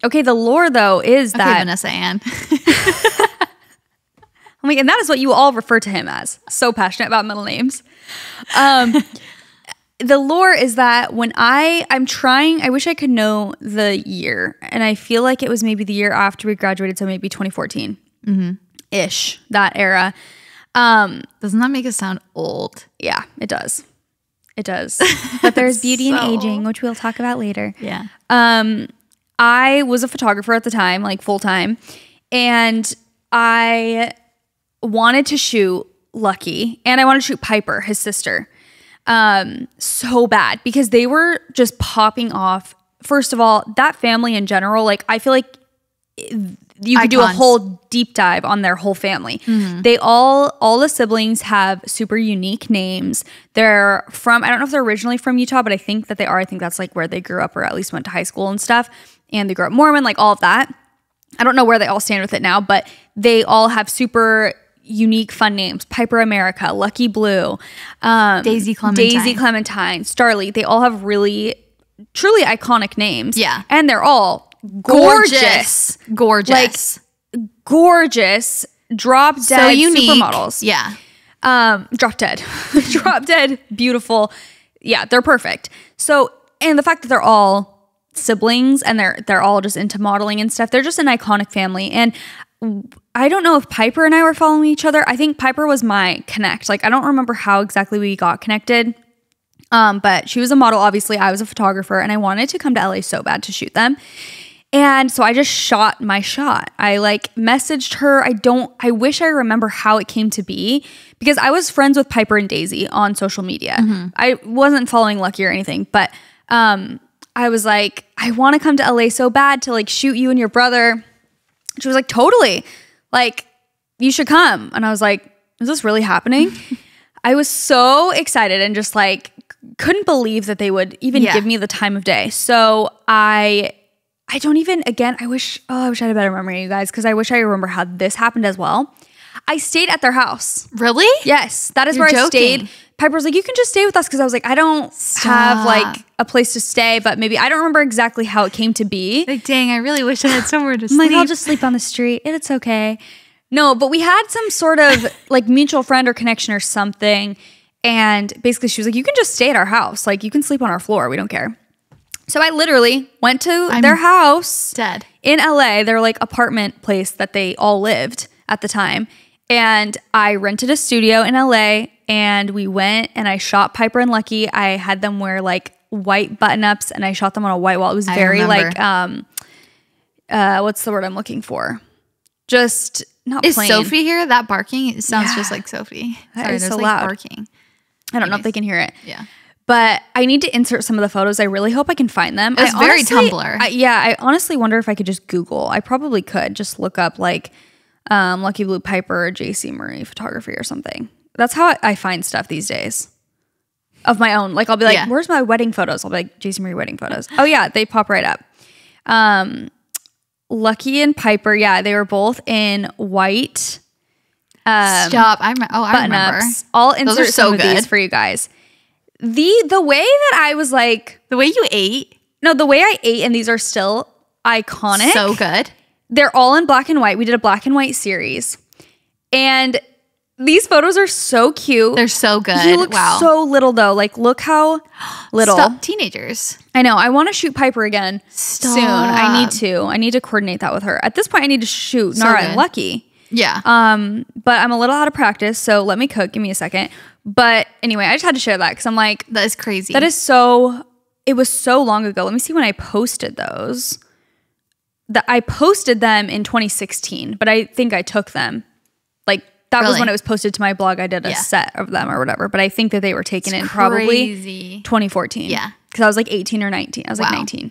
Okay, the lore though is that Vanessa Ann. I'm like, and that is what you all refer to him as. So passionate about middle names. The lore is that when I'm trying, I wish I could know the year, and I feel like it was maybe the year after we graduated, so maybe 2014 ish, that era. Doesn't that make us sound old? Yeah, it does. It does. But there's beauty in aging, which we'll talk about later. Yeah. I was a photographer at the time, like full time, and I wanted to shoot Lucky, and I wanted to shoot Piper, his sister, so bad because they were just popping off. First of all, that family in general, like I feel like you could do a whole deep dive on their whole family. They all the siblings have super unique names. They're from, I don't know if they're originally from Utah, but I think that they are. I think that's like where they grew up or at least went to high school and stuff. And they grew up Mormon, like all of that. I don't know where they all stand with it now, but they all have super unique fun names. Piper America, Lucky Blue, Daisy Clementine, Starly. They all have really, truly iconic names. Yeah. And they're all gorgeous. Like gorgeous, drop dead so unique. Supermodels. Yeah. Drop dead. Drop dead, beautiful. Yeah, they're perfect. So, and the fact that they're all siblings and they're all just into modeling and stuff, they're just an iconic family. And I don't know if Piper and I were following each other. I think Piper was my connect. Like, I don't remember how exactly we got connected. But she was a model, obviously. I was a photographer, and I wanted to come to LA so bad to shoot them. And so I just shot my shot. I like messaged her. I wish I remember how it came to be because I was friends with Piper and Daisy on social media. I wasn't following Lucky or anything, but I was like, I want to come to LA so bad to like shoot you and your brother. She was like, totally. Like, you should come. And I was like, is this really happening? I was so excited and just like couldn't believe that they would even give me the time of day. So I don't even, again, I wish I had a better memory, you guys, because I wish I remember how this happened as well. I stayed at their house. Really? Yes. That is where I stayed. Piper's like, you can just stay with us, because I was like, I don't have like a place to stay, but maybe I don't remember exactly how it came to be. Like, dang, I really wish I had somewhere to I'm sleep. like, I'll just sleep on the street. It's okay. No, but we had some sort of like mutual friend or connection or something. And basically she was like, you can just stay at our house. Like, you can sleep on our floor. We don't care. So I literally went to their house in LA, their like apartment place that they all lived at the time. And I rented a studio in LA, and we went and I shot Piper and Lucky. I had them wear like white button-ups, and I shot them on a white wall. It was very like, what's the word I'm looking for? Just not Is plain. Sophie here? That barking? It sounds just like Sophie. Sorry, That is there's so like loud. barking. I don't know if they can hear it. Yeah. But I need to insert some of the photos. I really hope I can find them. It's very Tumblr. I honestly wonder if I could just Google. I probably could just look up like Lucky Blue Piper or Jaci Marie photography or something. That's how I find stuff these days of my own. Like, I'll be like, where's my wedding photos? I'll be like, Jaci Marie wedding photos. Oh yeah, they pop right up. Lucky and Piper, yeah, they were both in white. Stop! I remember. I'll insert some of good. these for you guys. The way that I was like, The way you ate, no, the way I ate, and these are still iconic. so good. They're all in black and white. We did a black and white series, and these photos are so cute. They're so good. He looks so little though. Like, look how little. Stop. Teenagers. I know. I want to shoot Piper again Stop. soon. I need to coordinate that with her. At this point, I need to shoot So Nara good. and Lucky. Yeah. But I'm a little out of practice, so let me cook. Give me a second. But anyway, I just had to share that because I'm like, that is crazy. that is so. It was so long ago. Let me see when I posted those. I posted them in 2016, but I think I took them. Like, that was when it was posted to my blog. I did a set of them or whatever, but I think that they were taken in probably 2014. Yeah. Because I was like 18 or 19. I was like 19.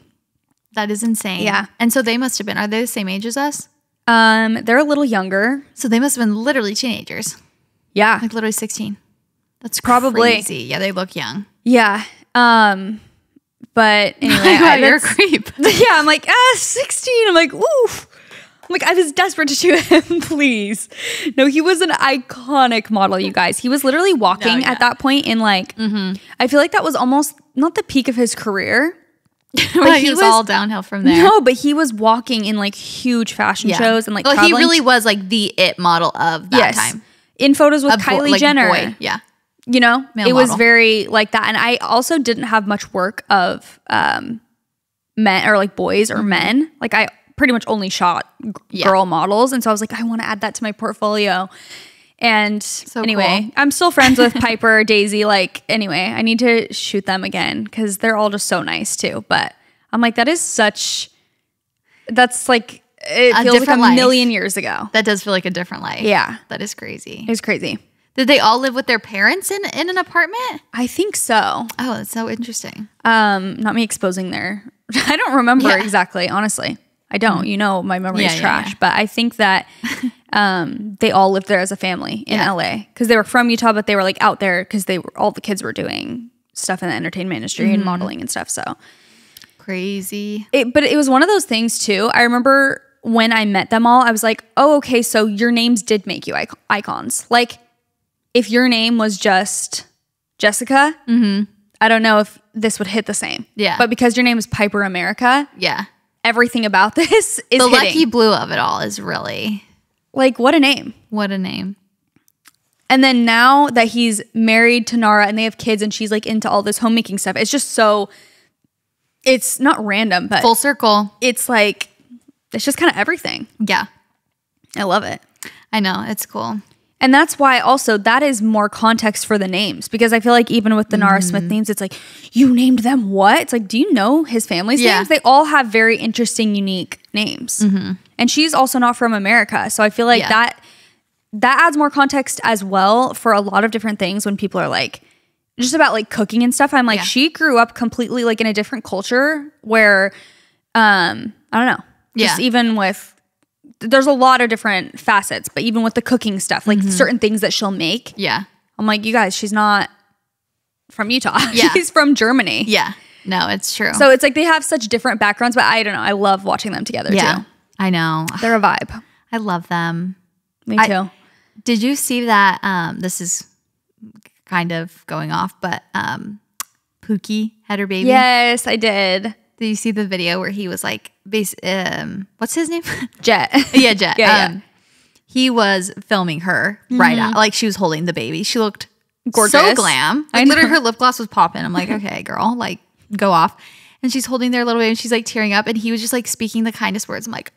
That is insane. Yeah. And so they must have been, are they the same age as us? They're a little younger. So they must have been literally teenagers. Yeah. Like literally 16. That's Probably. crazy. Yeah, they look young. Yeah. But anyway. Wow, you're a creep. Yeah, I'm like, 16. I'm like, oof. I'm like, I was desperate to shoot him, please. No, he was an iconic model, you guys. He was literally walking at that point in like, I feel like that was almost not the peak of his career, But he was all downhill from there. No, but he was walking in like huge fashion shows and like well, he really was like the it model of that time. In photos with Kylie Jenner. Boy. Yeah. You know, Male it was model. very like that. And I also didn't have much work of men or like boys or men. Like I pretty much only shot girl models. And so I was like, I want to add that to my portfolio. And anyway, cool. I'm still friends with Piper, Daisy. Like, anyway, I need to shoot them again because they're all just so nice too. But I'm like, that's like, it feels like a million years ago. That does feel like a different life. Yeah. That is crazy. It was crazy. Did they all live with their parents in an apartment? I think so. Oh, that's so interesting. Not me exposing their, I don't remember exactly, honestly. I don't. You know, my memory is trash. But I think that they all lived there as a family in LA because they were from Utah, but they were like out there because all the kids were doing stuff in the entertainment industry and modeling and stuff. So crazy. But it was one of those things too. I remember when I met them all, I was like, oh, okay, so your names did make you icons. Like if your name was just Jessica, I don't know if this would hit the same. Yeah. But because your name is Piper America, everything about this is the hitting. lucky blue of it all is really like, what a name. What a name. And then now that he's married to Nara and they have kids and she's like into all this homemaking stuff, it's just so, it's not random, but full circle. It's like, it's just kind of everything. Yeah. I love it. I know. It's cool. And that's why also that is more context for the names because I feel like even with the Nara Smith names, it's like, you named them what? It's like, do you know his family's names? They all have very interesting, unique names. And she's also not from America. So I feel like that adds more context as well for a lot of different things when people are like, just about like cooking and stuff. I'm like, she grew up completely like in a different culture where, I don't know. Just even with, there's a lot of different facets, but even with the cooking stuff, like certain things that she'll make. Yeah. I'm like, you guys, she's not from Utah. She's from Germany. Yeah. No, it's true. So it's like they have such different backgrounds, but I don't know. I love watching them together too. I know. They're a vibe. I love them. Me too. Did you see that? This is kind of going off, but Pookie had her baby. Yes, I did. Did you see the video where he was like, what's his name? Jet. Yeah, Jet. He was filming her right out. Like she was holding the baby. She looked gorgeous. So glam. Like literally her lip gloss was popping. I'm like, okay, girl, like go off. And she's holding their little baby and she's like tearing up. And he was just like speaking the kindest words. I'm like,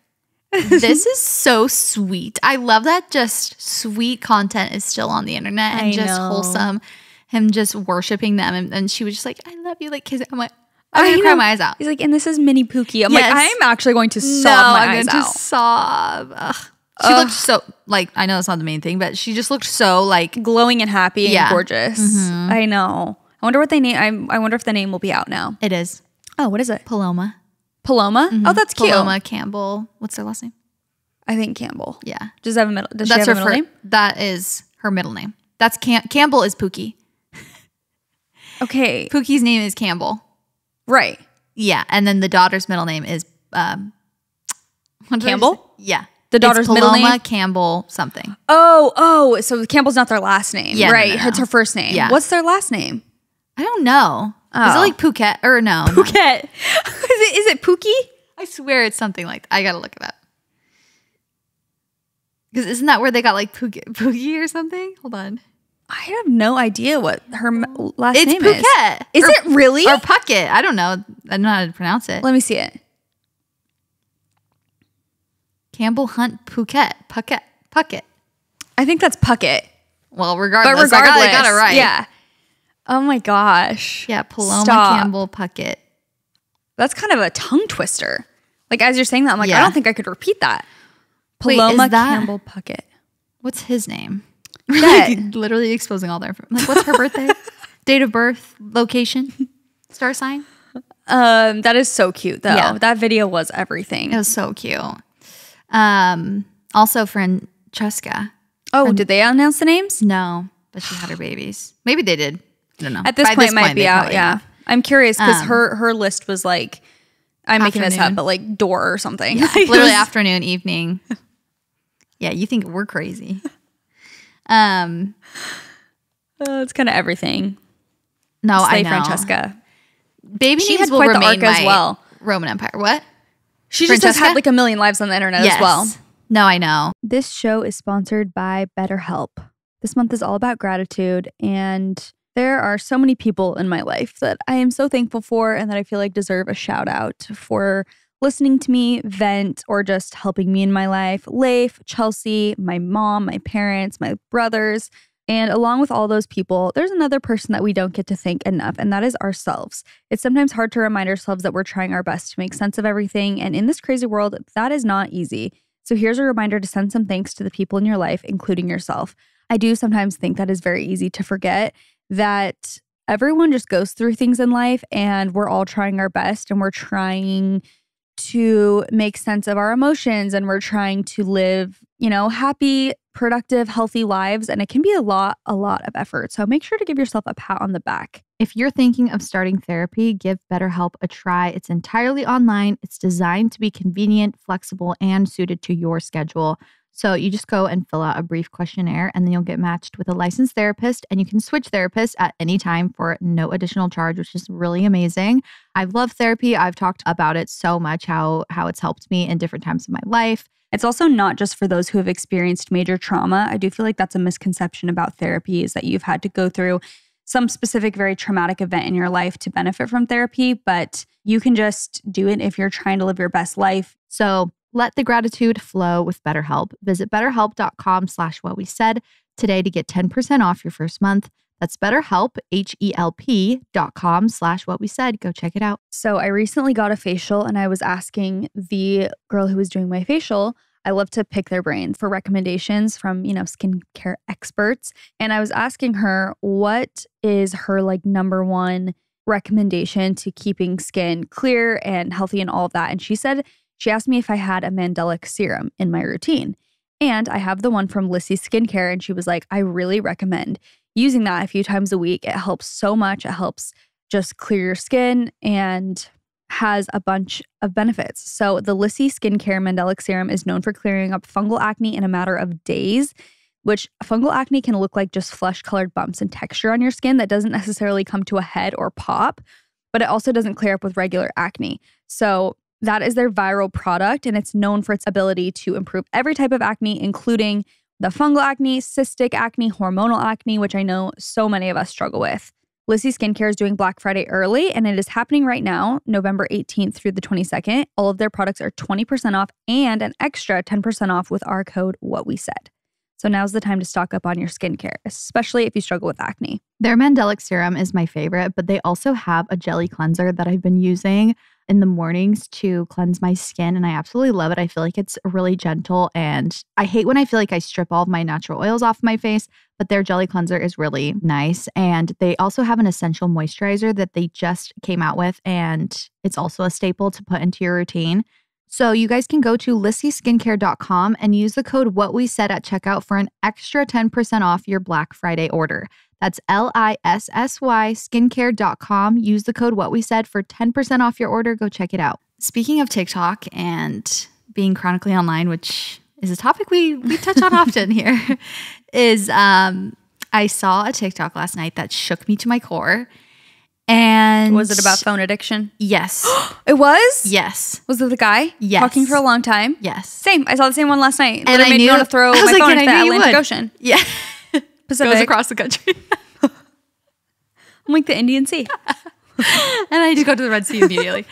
this is so sweet. I love that just sweet content is still on the internet and just wholesome. Him just worshiping them. And she was just like, I love you. Like kissing. I'm like, I'm going to cry my eyes out. He's like, and this is mini Pookie. I'm like, I'm actually going to sob my eyes out. I'm going to sob. Ugh. She looked so, like, I know that's not the main thing, but she just looked so, like, glowing and happy and gorgeous. I know. I wonder what they name. I wonder if the name will be out now. It is. Oh, what is it? Paloma. Paloma? Oh, that's cute. Paloma Campbell. What's their last name? I think Campbell. Yeah. Does she have a middle name? That is her middle name. That's Campbell is Pookie. Okay. Pookie's name is Campbell. Right. Yeah. And then the daughter's middle name is Campbell? Yeah. The daughter's middle name? Paloma Campbell something. Oh, so Campbell's not their last name. Yeah, right. No. It's her first name. Yeah. What's their last name? I don't know. Oh. Is it like Phuket or no? Phuket. Is it Pookie? I swear it's something like that. I gotta look it up. Because isn't that where they got like Pookie or something? Hold on. I have no idea what her last name is. It's Phuket. Is it really? Or Puckett. I don't know. I don't know how to pronounce it. Let me see it. Campbell Hunt Puckett. I think that's Puckett. Well, regardless. I got it right. Yeah. Oh my gosh. Yeah, Paloma Campbell Puckett. That's kind of a tongue twister. Like as you're saying that, I'm like, I don't think I could repeat that. Paloma Campbell Puckett. What's his name? Like, literally exposing all their like, what's her birthday? Date of birth, location, star sign. That is so cute though. Yeah. That video was everything. It was so cute. Also Francesca. Oh, did they announce the names? No, but she had her babies. Maybe they did. I don't know. At this point, it might be out. Yeah, I'm curious because her list was like, I'm making this up, but like door or something. Yeah, literally afternoon, evening. Yeah, you think we're crazy. It's kind of everything. No, Slay I know. Francesca. baby She names had will quite the remain arc as my well. Roman Empire. What? She just has had like a million lives on the internet as well. No, I know. This show is sponsored by BetterHelp. This month is all about gratitude, and there are so many people in my life that I am so thankful for and that I feel like deserve a shout out for listening to me vent or just helping me in my life. Leif, Chelsey, my mom, my parents, my brothers. And along with all those people, there's another person that we don't get to thank enough, and that is ourselves. It's sometimes hard to remind ourselves that we're trying our best to make sense of everything. And in this crazy world, that is not easy. So here's a reminder to send some thanks to the people in your life, including yourself. I do sometimes think that is very easy to forget that everyone just goes through things in life, and we're all trying our best, and we're trying to make sense of our emotions, and we're trying to live, happy, productive, healthy lives. And it can be a lot of effort. So make sure to give yourself a pat on the back. If you're thinking of starting therapy, give BetterHelp a try. It's entirely online. It's designed to be convenient, flexible, and suited to your schedule. So you just go and fill out a brief questionnaire, and then you'll get matched with a licensed therapist, and you can switch therapists at any time for no additional charge, which is really amazing. I love therapy. I've talked about it so much, how it's helped me in different times of my life. It's also not just for those who have experienced major trauma. I do feel like that's a misconception about therapy, is that you've had to go through some specific very traumatic event in your life to benefit from therapy, but you can just do it if you're trying to live your best life. So let the gratitude flow with BetterHelp. Visit betterhelp.com/whatwesaid today to get 10% off your first month. That's BetterHelp, HELP.com/whatwesaid. Go check it out. So I recently got a facial, and I was asking the girl who was doing my facial, I love to pick their brain for recommendations from, skincare experts. And I was asking her, what is her number one recommendation to keeping skin clear and healthy and all of that? And she asked me if I had a mandelic serum in my routine. And I have the one from Lissy Skincare. And she was like, I really recommend using that a few times a week. It helps so much. It helps just clear your skin and has a bunch of benefits. So the Lissy Skincare Mandelic Serum is known for clearing up fungal acne in a matter of days, which fungal acne can look like just flesh-colored bumps and texture on your skin that doesn't necessarily come to a head or pop, but it also doesn't clear up with regular acne. So that is their viral product, and it's known for its ability to improve every type of acne, including the fungal acne, cystic acne, hormonal acne, which I know so many of us struggle with. Lissy Skincare is doing Black Friday early, and it is happening right now, November 18th through the 22nd. All of their products are 20% off and an extra 10% off with our code WhatWeSaid. So now's the time to stock up on your skincare, especially if you struggle with acne. Their Mandelic Serum is my favorite, but they also have a jelly cleanser that I've been using in the mornings to cleanse my skin, and I absolutely love it. I feel like it's really gentle, and I hate when I feel like I strip all of my natural oils off my face, but their jelly cleanser is really nice. And they also have an essential moisturizer that they just came out with, and it's also a staple to put into your routine. So you guys can go to lissyskincare.com and use the code WhatWeSaid at checkout for an extra 10% off your Black Friday order. That's LISSY skincare.com. Use the code WhatWeSaid for 10% off your order. Go check it out. Speaking of TikTok and being chronically online, which is a topic we touch on often here, is I saw a TikTok last night that shook me to my core. And was it about phone addiction? Yes. It was? Yes. Was it the guy? Yes. Talking for a long time? Yes. Same. I saw the same one last night. And I made me want to throw my phone into the Atlantic Ocean. Yeah. Pacific. Goes across the country. I'm like the Indian Sea. And I just go to the Red Sea immediately.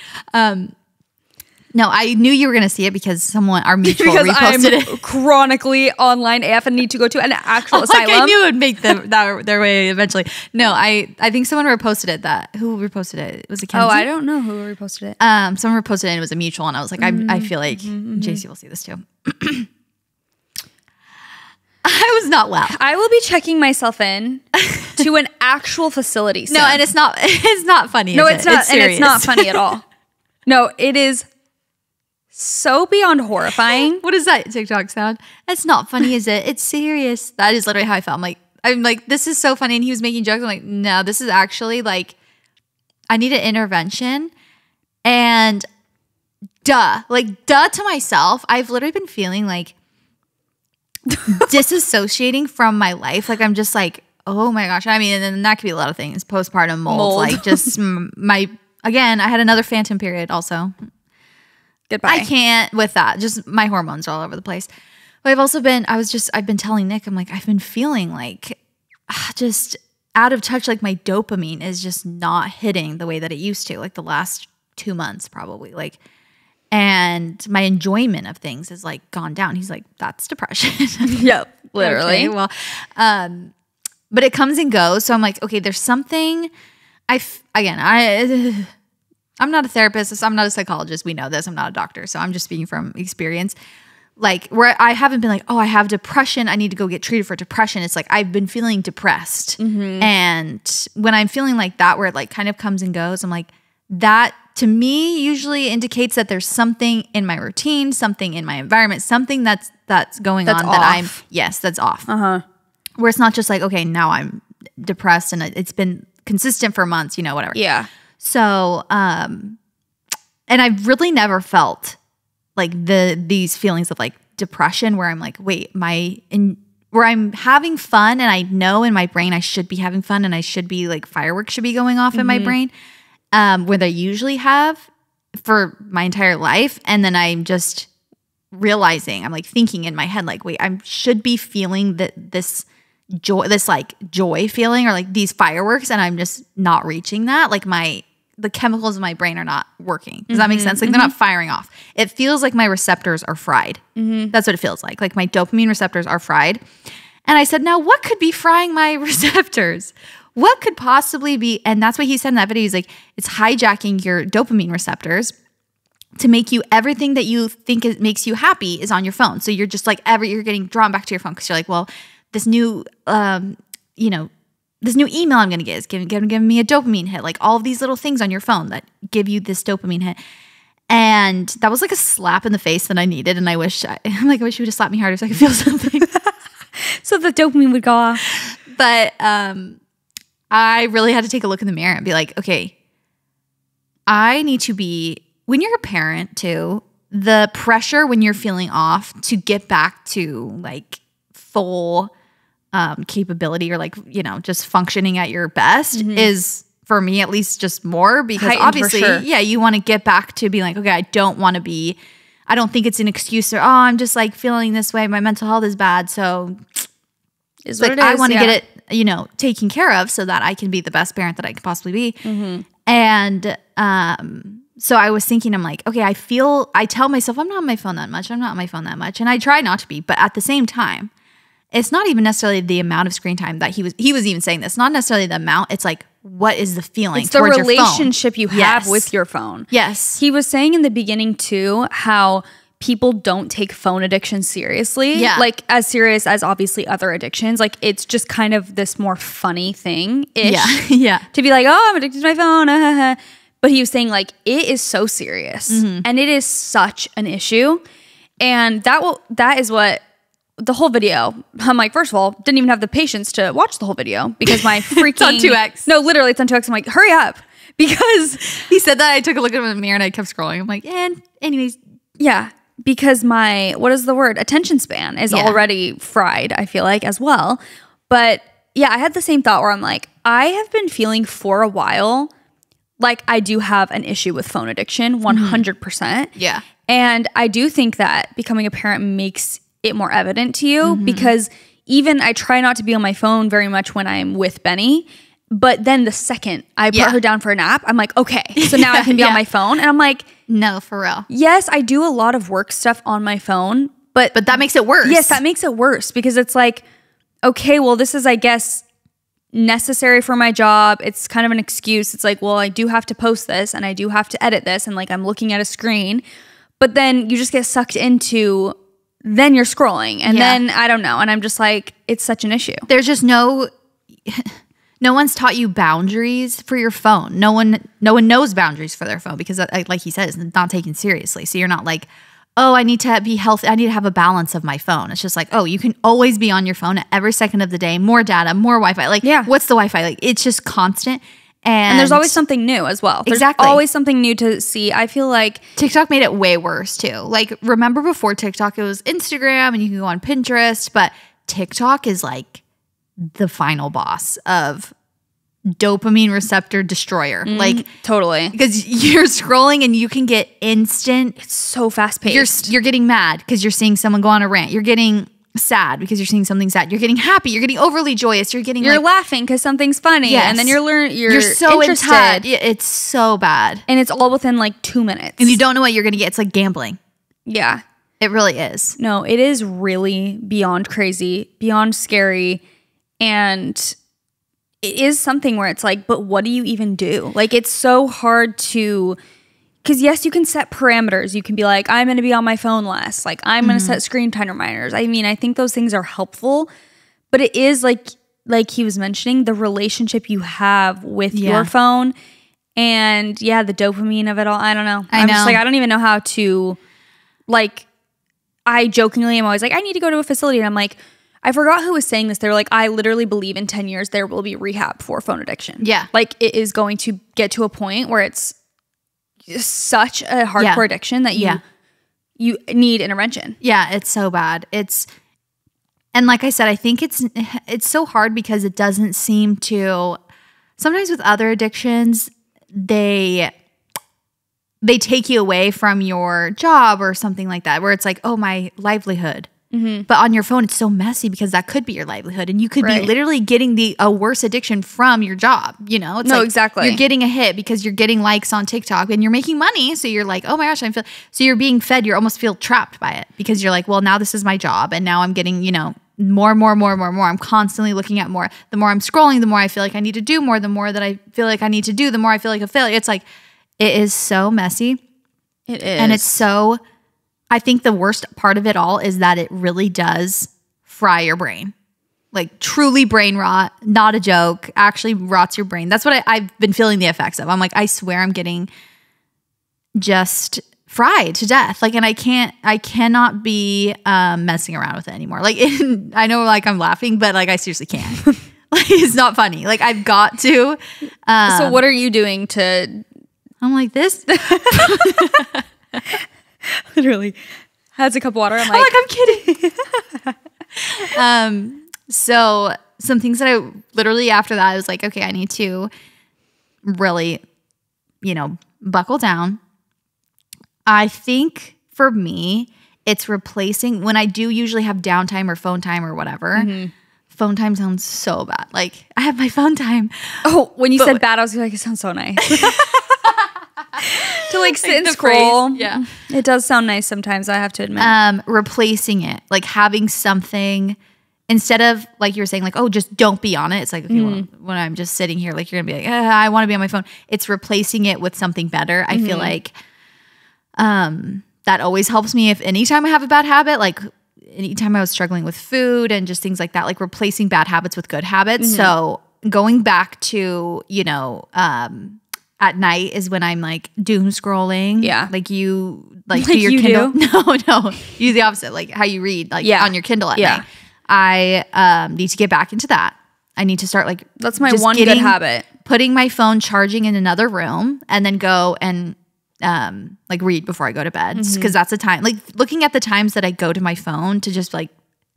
No, I knew you were going to see it because our mutual reposted it. Chronically online AF and need to go to an actual asylum. I knew it would make their way eventually. No, I think someone reposted it. Who reposted it? Was it Kenzie? Oh, I don't know who reposted it. Someone reposted it and it was a mutual, and I was like, I feel like Jaci will see this too. I was not well. I will be checking myself in to an actual facility soon. No, and it's not funny. No, it's not. It's serious. And it's not funny at all. No, it is so beyond horrifying. What is that TikTok sound? It's not funny, is it? It's serious. That is literally how I felt. I'm like, this is so funny. And he was making jokes. I'm like, no, this is actually I need an intervention. And duh to myself. I've literally been feeling disassociating from my life. I'm just oh my gosh. I mean, and then that could be a lot of things. Postpartum mold. Just my again, I had another phantom period also. Goodbye. I can't with that. Just my hormones are all over the place. But I've been telling Nick, I'm like, I've been feeling like just out of touch. Like my dopamine is just not hitting the way that it used to, like the last 2 months probably. Like, and my enjoyment of things is like gone down. He's like, that's depression. Yep, literally. Okay, well, but it comes and goes. So I'm like, okay, there's something. I'm not a therapist. I'm not a psychologist. We know this. I'm not a doctor. So I'm just speaking from experience. Like where I haven't been like, oh, I have depression, I need to go get treated for depression. It's like I've been feeling depressed. And when I'm feeling like that, where it like kind of comes and goes, I'm like, that to me usually indicates that there's something in my routine, something in my environment, something that's going on off. That's off. Where it's not just like, okay, now I'm depressed and it's been consistent for months, whatever. Yeah. So, and I've really never felt like these feelings of like depression where I'm like, wait, where I'm having fun and I know in my brain I should be having fun and I should be like fireworks should be going off in my brain, where they usually have for my entire life. And then I'm just realizing, I'm like thinking in my head, like, wait, I should be feeling this joy feeling or like these fireworks, and I'm just not reaching that. Like the chemicals in my brain are not working. Does that make sense? Like they're not firing off. It feels like my receptors are fried. That's what it feels like. Like my dopamine receptors are fried. And I said, now what could be frying my receptors? What could possibly be? And that's what he said in that video. He's like, it's hijacking your dopamine receptors to make you everything that you think makes you happy is on your phone. So you're just like you're getting drawn back to your phone because you're like, well, this new this new email I'm going to get is going to give me a dopamine hit. Like all of these little things on your phone that give you this dopamine hit. And that was like a slap in the face that I needed. And I wish you would have slapped me harder so I could feel something. So the dopamine would go off. But I really had to take a look in the mirror and be like, okay, I need to be, when you're a parent too, the pressure when you're feeling off to get back to like full capability or like, just functioning at your best is for me at least just more because heightened, obviously, for sure. Yeah, you want to get back to being like, okay, I don't think it's an excuse or, oh, I'm just like feeling this way. My mental health is bad. So is what like, it is. I want to get it, taken care of so that I can be the best parent that I could possibly be. And, so I was thinking, I'm like, okay, I tell myself I'm not on my phone that much. And I try not to be, but at the same time, it's not even necessarily the amount of screen time that he was even saying this, not necessarily the amount. It's like, what is the feeling? It's the relationship you have with your phone. Yes. He was saying in the beginning too, how people don't take phone addiction seriously. Yeah. Like as serious as obviously other addictions. Like it's just kind of this more funny thing-ish. Yeah. Yeah. To be like, oh, I'm addicted to my phone. But he was saying like, it is so serious and it is such an issue. And that is what the whole video, I'm like, first of all, didn't even have the patience to watch the whole video because my freaking... It's on 2X. No, literally, it's on 2X. I'm like, hurry up. Because... He said that, I took a look at him in the mirror and I kept scrolling. I'm like, and anyways. Yeah, because my, what is the word? Attention span is already fried, I feel like, as well. But yeah, I had the same thought where I'm like, I have been feeling for a while like I do have an issue with phone addiction, 100%. Yeah. And I do think that becoming a parent makes it more evident to you because even I try not to be on my phone very much when I'm with Benny, but then the second I put her down for a nap, I'm like, okay, so now I can be on my phone. And I'm like, no, for real. Yes, I do a lot of work stuff on my phone, but that makes it worse. Yes, that makes it worse because it's like, okay, well, this is, I guess, necessary for my job. It's kind of an excuse. It's like, well, I do have to post this and I do have to edit this and like I'm looking at a screen, but then you just get sucked into, then you're scrolling and then I don't know. And I'm just like, it's such an issue. There's just no one's taught you boundaries for your phone. No one knows boundaries for their phone because like he said, it's not taken seriously. So you're not like, oh, I need to be healthy. I need to have a balance of my phone. It's just like, oh, you can always be on your phone at every second of the day, more data, more Wi-Fi. Like, what's the Wi-Fi? Like, it's just constant. And there's always something new as well. There's always something new to see. I feel like TikTok made it way worse too. Like, remember before TikTok, it was Instagram and you can go on Pinterest, but TikTok is like the final boss of dopamine receptor destroyer. Like totally. Because you're scrolling and you can get instant. It's so fast paced. You're getting mad because you're seeing someone go on a rant. You're getting sad because you're seeing something sad. You're getting happy. You're getting overly joyous. You're laughing because something's funny. Yes. And then you're so interested. It's so bad. And it's all within like 2 minutes. And you don't know what you're going to get. It's like gambling. Yeah. It really is. No, it is really beyond crazy, beyond scary. And it is something where it's like, but what do you even do? Like, it's so hard to, because yes, you can set parameters. You can be like, I'm going to be on my phone less. Like, I'm going to set screen time reminders. I mean, I think those things are helpful, but it is like he was mentioning, the relationship you have with your phone and the dopamine of it all. I don't know. I'm just like, I don't even know how to, like, I jokingly am always like, I need to go to a facility. And I'm like, I forgot who was saying this. They were like, I literally believe in 10 years there will be rehab for phone addiction. Yeah. Like, it is going to get to a point where it's such a hardcore addiction that you need intervention. Yeah, it's so bad. And like I said, I think it's so hard because it doesn't seem to, sometimes with other addictions, they take you away from your job or something like that, where it's like, oh, my livelihood. But on your phone, it's so messy because that could be your livelihood. And you could be literally getting a worse addiction from your job. You know, it's exactly. You're getting a hit because you're getting likes on TikTok and you're making money. So you're like, oh my gosh, so you're being fed. You almost feel trapped by it because you're like, well, now this is my job. And now I'm getting, more. I'm constantly looking at more. The more I'm scrolling, the more I feel like I need to do more. The more that I feel like I need to do, the more I feel like a failure. It's like, it is so messy. It is. And it's so, I think the worst part of it all is that it really does fry your brain. Like, truly brain rot, not a joke, actually rots your brain. That's what I've been feeling the effects of. I'm like, I swear I'm getting just fried to death. Like, and I cannot be messing around with it anymore. Like, I know, like, I'm laughing, but like, I seriously can't. Like, it's not funny. Like, I've got to. So what are you doing to... I'm like this. Literally has a cup of water. I'm like, I'm kidding. So some things that I literally after that I was like, okay, I need to really, buckle down. I think for me, it's replacing when I do usually have downtime or phone time or whatever. Phone time sounds so bad. Like, I have my phone time. Oh, when you said bad, I was like, it sounds so nice. To like sit and scroll. Phrase, yeah. It does sound nice sometimes, I have to admit. Replacing it, like having something instead of like you were saying, like, oh, just don't be on it. It's like, okay, well, when I'm just sitting here, like, you're gonna be like, I want to be on my phone. It's replacing it with something better. I feel like that always helps me. If anytime I have a bad habit, like anytime I was struggling with food and just things like that, like replacing bad habits with good habits. So going back to, at night is when I'm like doom scrolling. Yeah. Like you do your Kindle. No. You do the opposite. Like how you read like on your Kindle at night. I need to get back into that. I need to start like. That's my one good habit. Putting my phone charging in another room and then go and like read before I go to bed. Because that's the time. Like looking at the times that I go to my phone to just like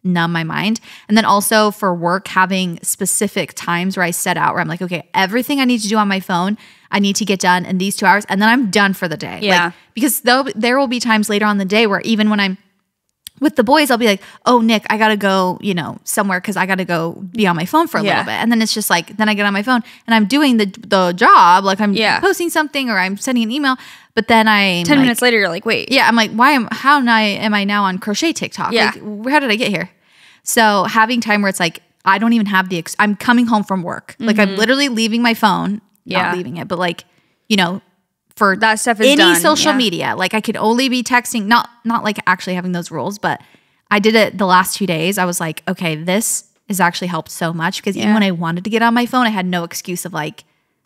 numb my mind. And then also for work, having specific times where I set out where I'm like, okay, everything I need to do on my phone, I need to get done in these 2 hours. And then I'm done for the day. Yeah. Like, because there will be times later on in the day where even when I'm with the boys, I'll be like, oh, Nick, I got to go, somewhere because I got to go be on my phone for a little bit. And then it's just like, then I get on my phone and I'm doing the job. Like I'm posting something or I'm sending an email. But then 10 minutes later, you're like, wait. Yeah. I'm like, how am I now on crochet TikTok? Yeah. Like, how did I get here? So having time where it's like, I don't even have I'm coming home from work. Like I'm literally leaving my phone, not leaving it, but like, for that stuff is any done. social media. Like I could only be texting, not like actually having those rules, but I did it the last 2 days. I was like, okay, this has actually helped so much because even when I wanted to get on my phone, I had no excuse of like,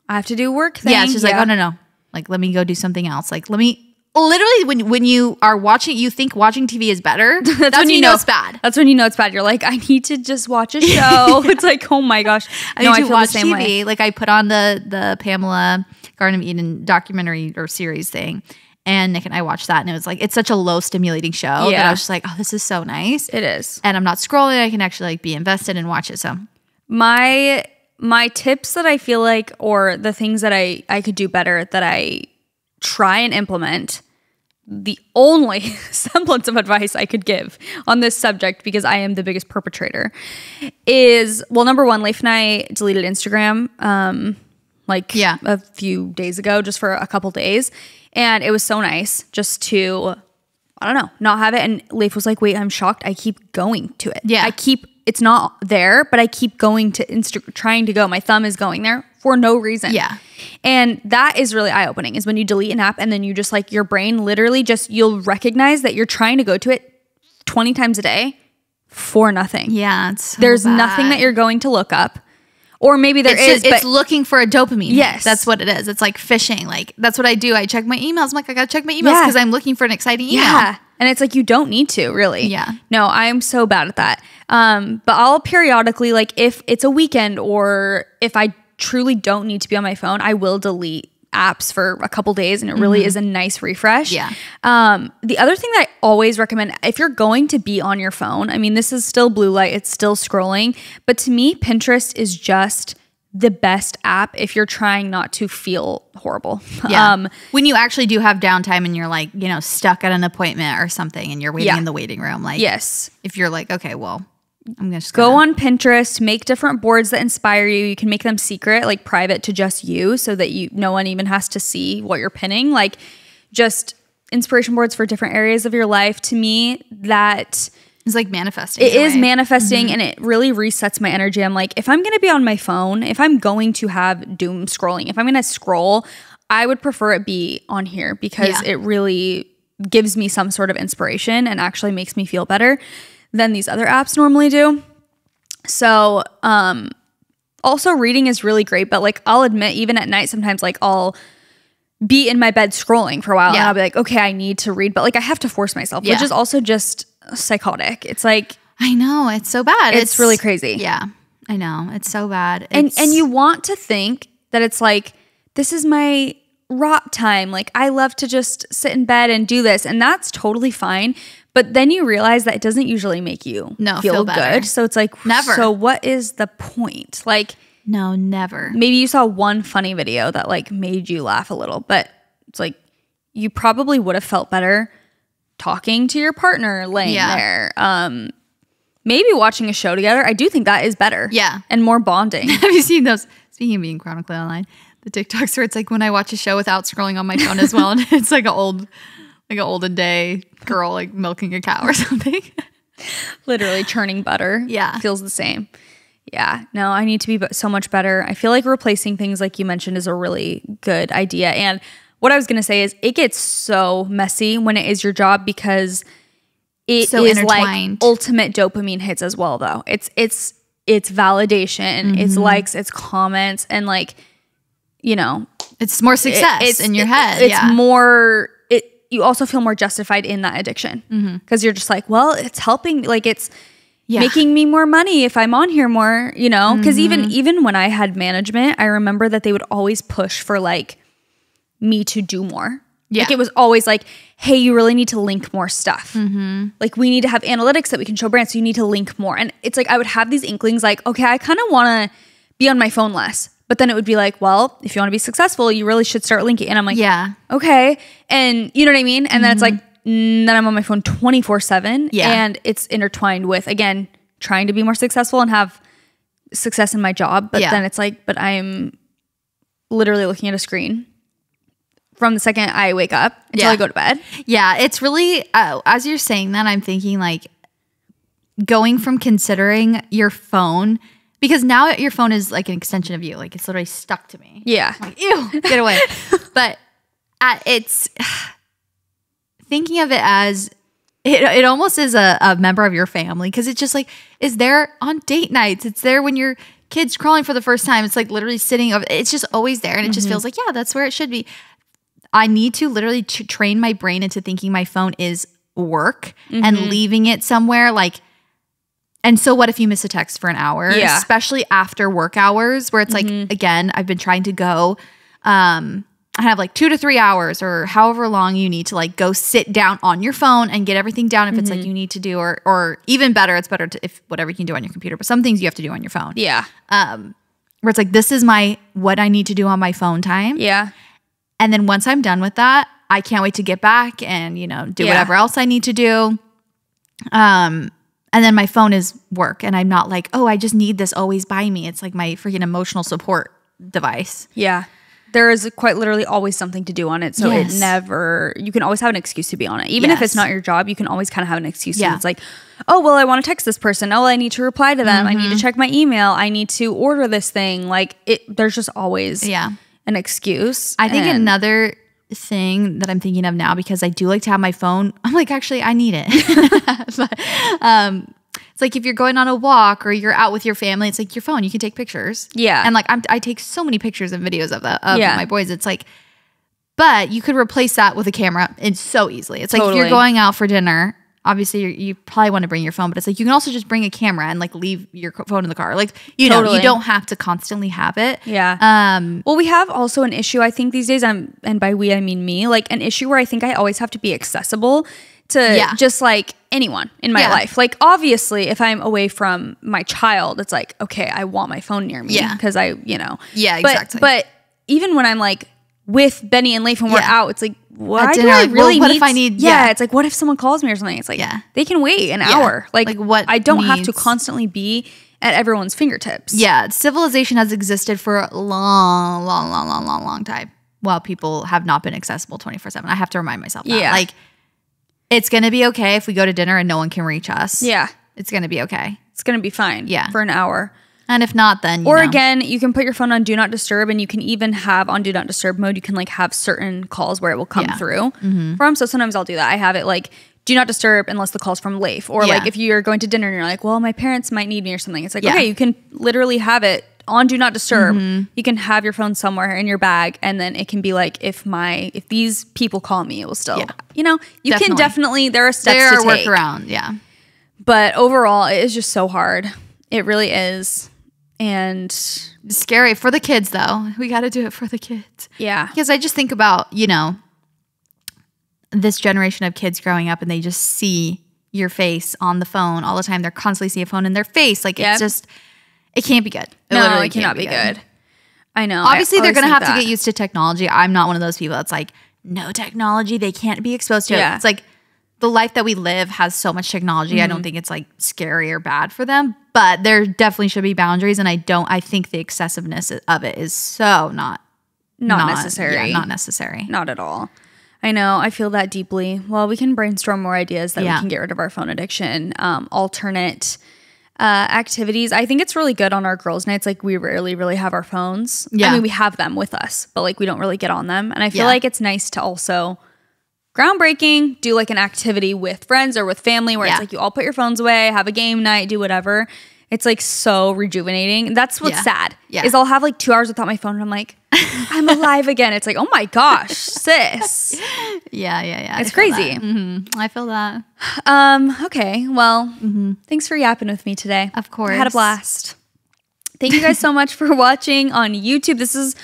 I have to do work thing. Yeah, it's just like, oh no. Like, let me go do something else. Like, literally when you are watching, you think watching TV is better. That's when you know it's bad. That's when you know it's bad. You're like, I need to just watch a show. It's like, oh my gosh. I need to watch TV. Way. Like I put on the Pamela Garden of Eden documentary or series thing. And Nick and I watched that and it was like, it's such a low stimulating show that I was just like, oh, this is so nice. It is. And I'm not scrolling. I can actually like be invested and watch it. So my my tips that I feel like, or the things that I could do better that I try and implement, the only semblance of advice I could give on this subject, because I am the biggest perpetrator, is, well, number one, Leif and I deleted Instagram a few days ago, just for a couple days. And it was so nice just to, I don't know, not have it. And Leif was like, wait, I'm shocked. I keep going to it. Yeah. It's not there, but I keep going to trying to go. My thumb is going there for no reason. Yeah. And that is really eye-opening, is when you delete an app and then you just like, your brain literally just, you'll recognize that you're trying to go to it 20 times a day for nothing. Yeah. It's so There's bad. nothing that you're going to look up. Or maybe it's looking for a dopamine. Yes. That's what it is. It's like fishing. Like, that's what I do. I check my emails. I'm like, I got to check my emails because I'm looking for an exciting email. Yeah. And it's like, you don't need to, really. Yeah. No, I'm so bad at that. But I'll periodically, like if it's a weekend or if I truly don't need to be on my phone, I will delete apps for a couple days, and it really is a nice refresh. Yeah. The other thing that I always recommend, if you're going to be on your phone, I mean, this is still blue light, it's still scrolling, but to me, Pinterest is just the best app if you're trying not to feel horrible. Yeah. When you actually do have downtime and you're like, stuck at an appointment or something and you're waiting in the waiting room. Like, yes. If you're like, okay, well, I'm just go on Pinterest, make different boards that inspire you. You can make them secret, like private to just you, so that no one even has to see what you're pinning. Like, just inspiration boards for different areas of your life. To me, that it's like manifesting. It is manifesting, and it really resets my energy. I'm like, if I'm going to be on my phone, if I'm going to have doom scrolling, if I'm going to scroll, I would prefer it be on here, because it really gives me some sort of inspiration and actually makes me feel better than these other apps normally do. So, also reading is really great, but like, I'll admit, even at night, sometimes like I'll be in my bed scrolling for a while and I'll be like, okay, I need to read, but like I have to force myself, which is also just psychotic. It's like, I know, it's so bad. It's really crazy. Yeah, I know. It's so bad. And you want to think that it's like, this is my rot time. Like, I love to just sit in bed and do this, and that's totally fine. But then you realize that it doesn't usually make you feel good. So it's like, never. So what is the point? Like, no, never. Maybe you saw one funny video that like made you laugh a little, but it's like, you probably would have felt better talking to your partner laying there. Maybe watching a show together. I do think that is better. Yeah. And more bonding. Have you seen those, speaking of being chronically online, the TikToks where it's like when I watch a show without scrolling on my phone as well, and it's like an olden day girl like milking a cow or something. Literally churning butter. Yeah. Feels the same. Yeah. No, I need to be so much better. I feel like replacing things, like you mentioned, is a really good idea. And what I was going to say is, it gets so messy when it is your job, because it is like ultimate dopamine hits as well, though. It's validation, it's likes, it's comments, and like, it's more success in your head. It's more, you also feel more justified in that addiction, because you're just like, well, it's helping, like it's making me more money if I'm on here more, because even when I had management, I remember that they would always push for like me to do more. Yeah. Like, it was always like, hey, you really need to link more stuff. Like, we need to have analytics that we can show brands, so you need to link more. And it's like, I would have these inklings like, okay, I kind of want to be on my phone less. But then it would be like, well, if you want to be successful, you really should start linking. And I'm like, yeah, okay. And you know what I mean? And then it's like, then I'm on my phone 24/7. Yeah. And it's intertwined with, again, trying to be more successful and have success in my job. But then it's like, but I'm literally looking at a screen from the second I wake up until I go to bed. Yeah. It's really, as you're saying that, I'm thinking like going from considering your phone, because now your phone is like an extension of you. Like, it's literally stuck to me. Yeah. I'm like, ew, get away. But it's thinking of it as, it almost is a member of your family, because it's just like, is there on date nights. It's there when your kid's crawling for the first time. It's like literally sitting over, it's just always there. And it just feels like, yeah, that's where it should be. I need to literally train my brain into thinking my phone is work and leaving it somewhere. Like, and so what if you miss a text for an hour? Yeah. Especially after work hours, where it's like, again, I've been trying to go, I have like 2 to 3 hours or however long you need to like go sit down on your phone and get everything down if it's like you need to do, or even better, it's better to, if whatever you can do on your computer, but some things you have to do on your phone. Yeah. where it's like, this is what I need to do on my phone time. Yeah. And then once I'm done with that, I can't wait to get back and, do whatever else I need to do. And then my phone is work, and I'm not like, oh, I just need this always by me. It's like my freaking emotional support device. Yeah. There is quite literally always something to do on it. So Yes. you can always have an excuse to be on it. Even if it's not your job, you can always kind of have an excuse. Yeah. It's like, oh, well, I want to text this person. Oh, I need to reply to them. I need to check my email. I need to order this thing. Like there's just always an excuse. I think another thing that I'm thinking of now, because I do like to have my phone, I'm like, actually, I need it. But, it's like if you're going on a walk or you're out with your family, it's like your phone, you can take pictures. Yeah. And like I take so many pictures and videos of my boys. It's like, but you could replace that with a camera and so easily. It's like if you're going out for dinner, obviously you probably want to bring your phone, but it's like you can also just bring a camera and like leave your phone in the car. Like, you don't have to constantly have it. Yeah. Well, we have also an issue, I think these days, and by we, I mean me, like an issue where I think I always have to be accessible to just like anyone in my life. Like obviously if I'm away from my child, it's like, okay, I want my phone near me because exactly. But even when I'm like with Benny and Leif and we're out, it's like, why do I really what if I need it's like, what if someone calls me or something? It's like, they can wait an hour. Like what I don't have to constantly be at everyone's fingertips. Yeah, civilization has existed for a long time while people have not been accessible 24/7. I have to remind myself that. Yeah. Like, it's going to be okay if we go to dinner and no one can reach us. Yeah. It's going to be okay. It's going to be fine for an hour. And if not, then, again, you can put your phone on Do Not Disturb, and you can even have on Do Not Disturb mode, you can like have certain calls where it will come through from. So sometimes I'll do that. I have it like Do Not Disturb unless the call's from Leif. Or like if you're going to dinner and you're like, well, my parents might need me or something. It's like, okay, you can literally have it on Do Not Disturb. You can have your phone somewhere in your bag, and then it can be like, if these people call me, it will still, you can definitely, there are steps to take. There are workaround, But overall, it is just so hard. It really is. And scary for the kids, though. We got to do it for the kids. Yeah. Because I just think about, this generation of kids growing up, and they just see your face on the phone all the time. They're constantly seeing a phone in their face. Like, it's just, it can't be good. It cannot be good. I know. Obviously, they're going to have to get used to technology. I'm not one of those people that's like, no technology, they can't be exposed to it. It's like, the life that we live has so much technology. I don't think it's like scary or bad for them, but there definitely should be boundaries. And I think the excessiveness of it is so not necessary. Yeah, not necessary. Not at all. I know. I feel that deeply. Well, we can brainstorm more ideas that we can get rid of our phone addiction. Alternate activities. I think it's really good on our girls' nights. Like, we rarely really have our phones. I mean, we have them with us, but like we don't really get on them. And I feel like it's nice to also groundbreaking, do like an activity with friends or with family where it's like you all put your phones away, have a game night, do whatever. It's like so rejuvenating. That's what's sad is I'll have like 2 hours without my phone and I'm like, I'm alive again. It's like, oh my gosh, sis. Yeah. It's crazy. I feel that. Okay. Well, thanks for yapping with me today. Of course. I had a blast. Thank you guys so much for watching on YouTube. This is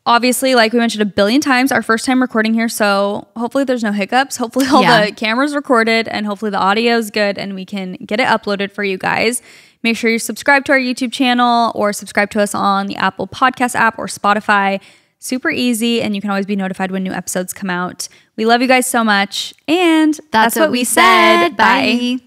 obviously, like we mentioned a billion times, our first time recording here, so hopefully there's no hiccups. Hopefully all the cameras recorded, and hopefully the audio is good, and we can get it uploaded for you guys. Make sure you subscribe to our YouTube channel or subscribe to us on the Apple Podcast app or Spotify. Super easy, and you can always be notified when new episodes come out. We love you guys so much, and that's what we said. Bye.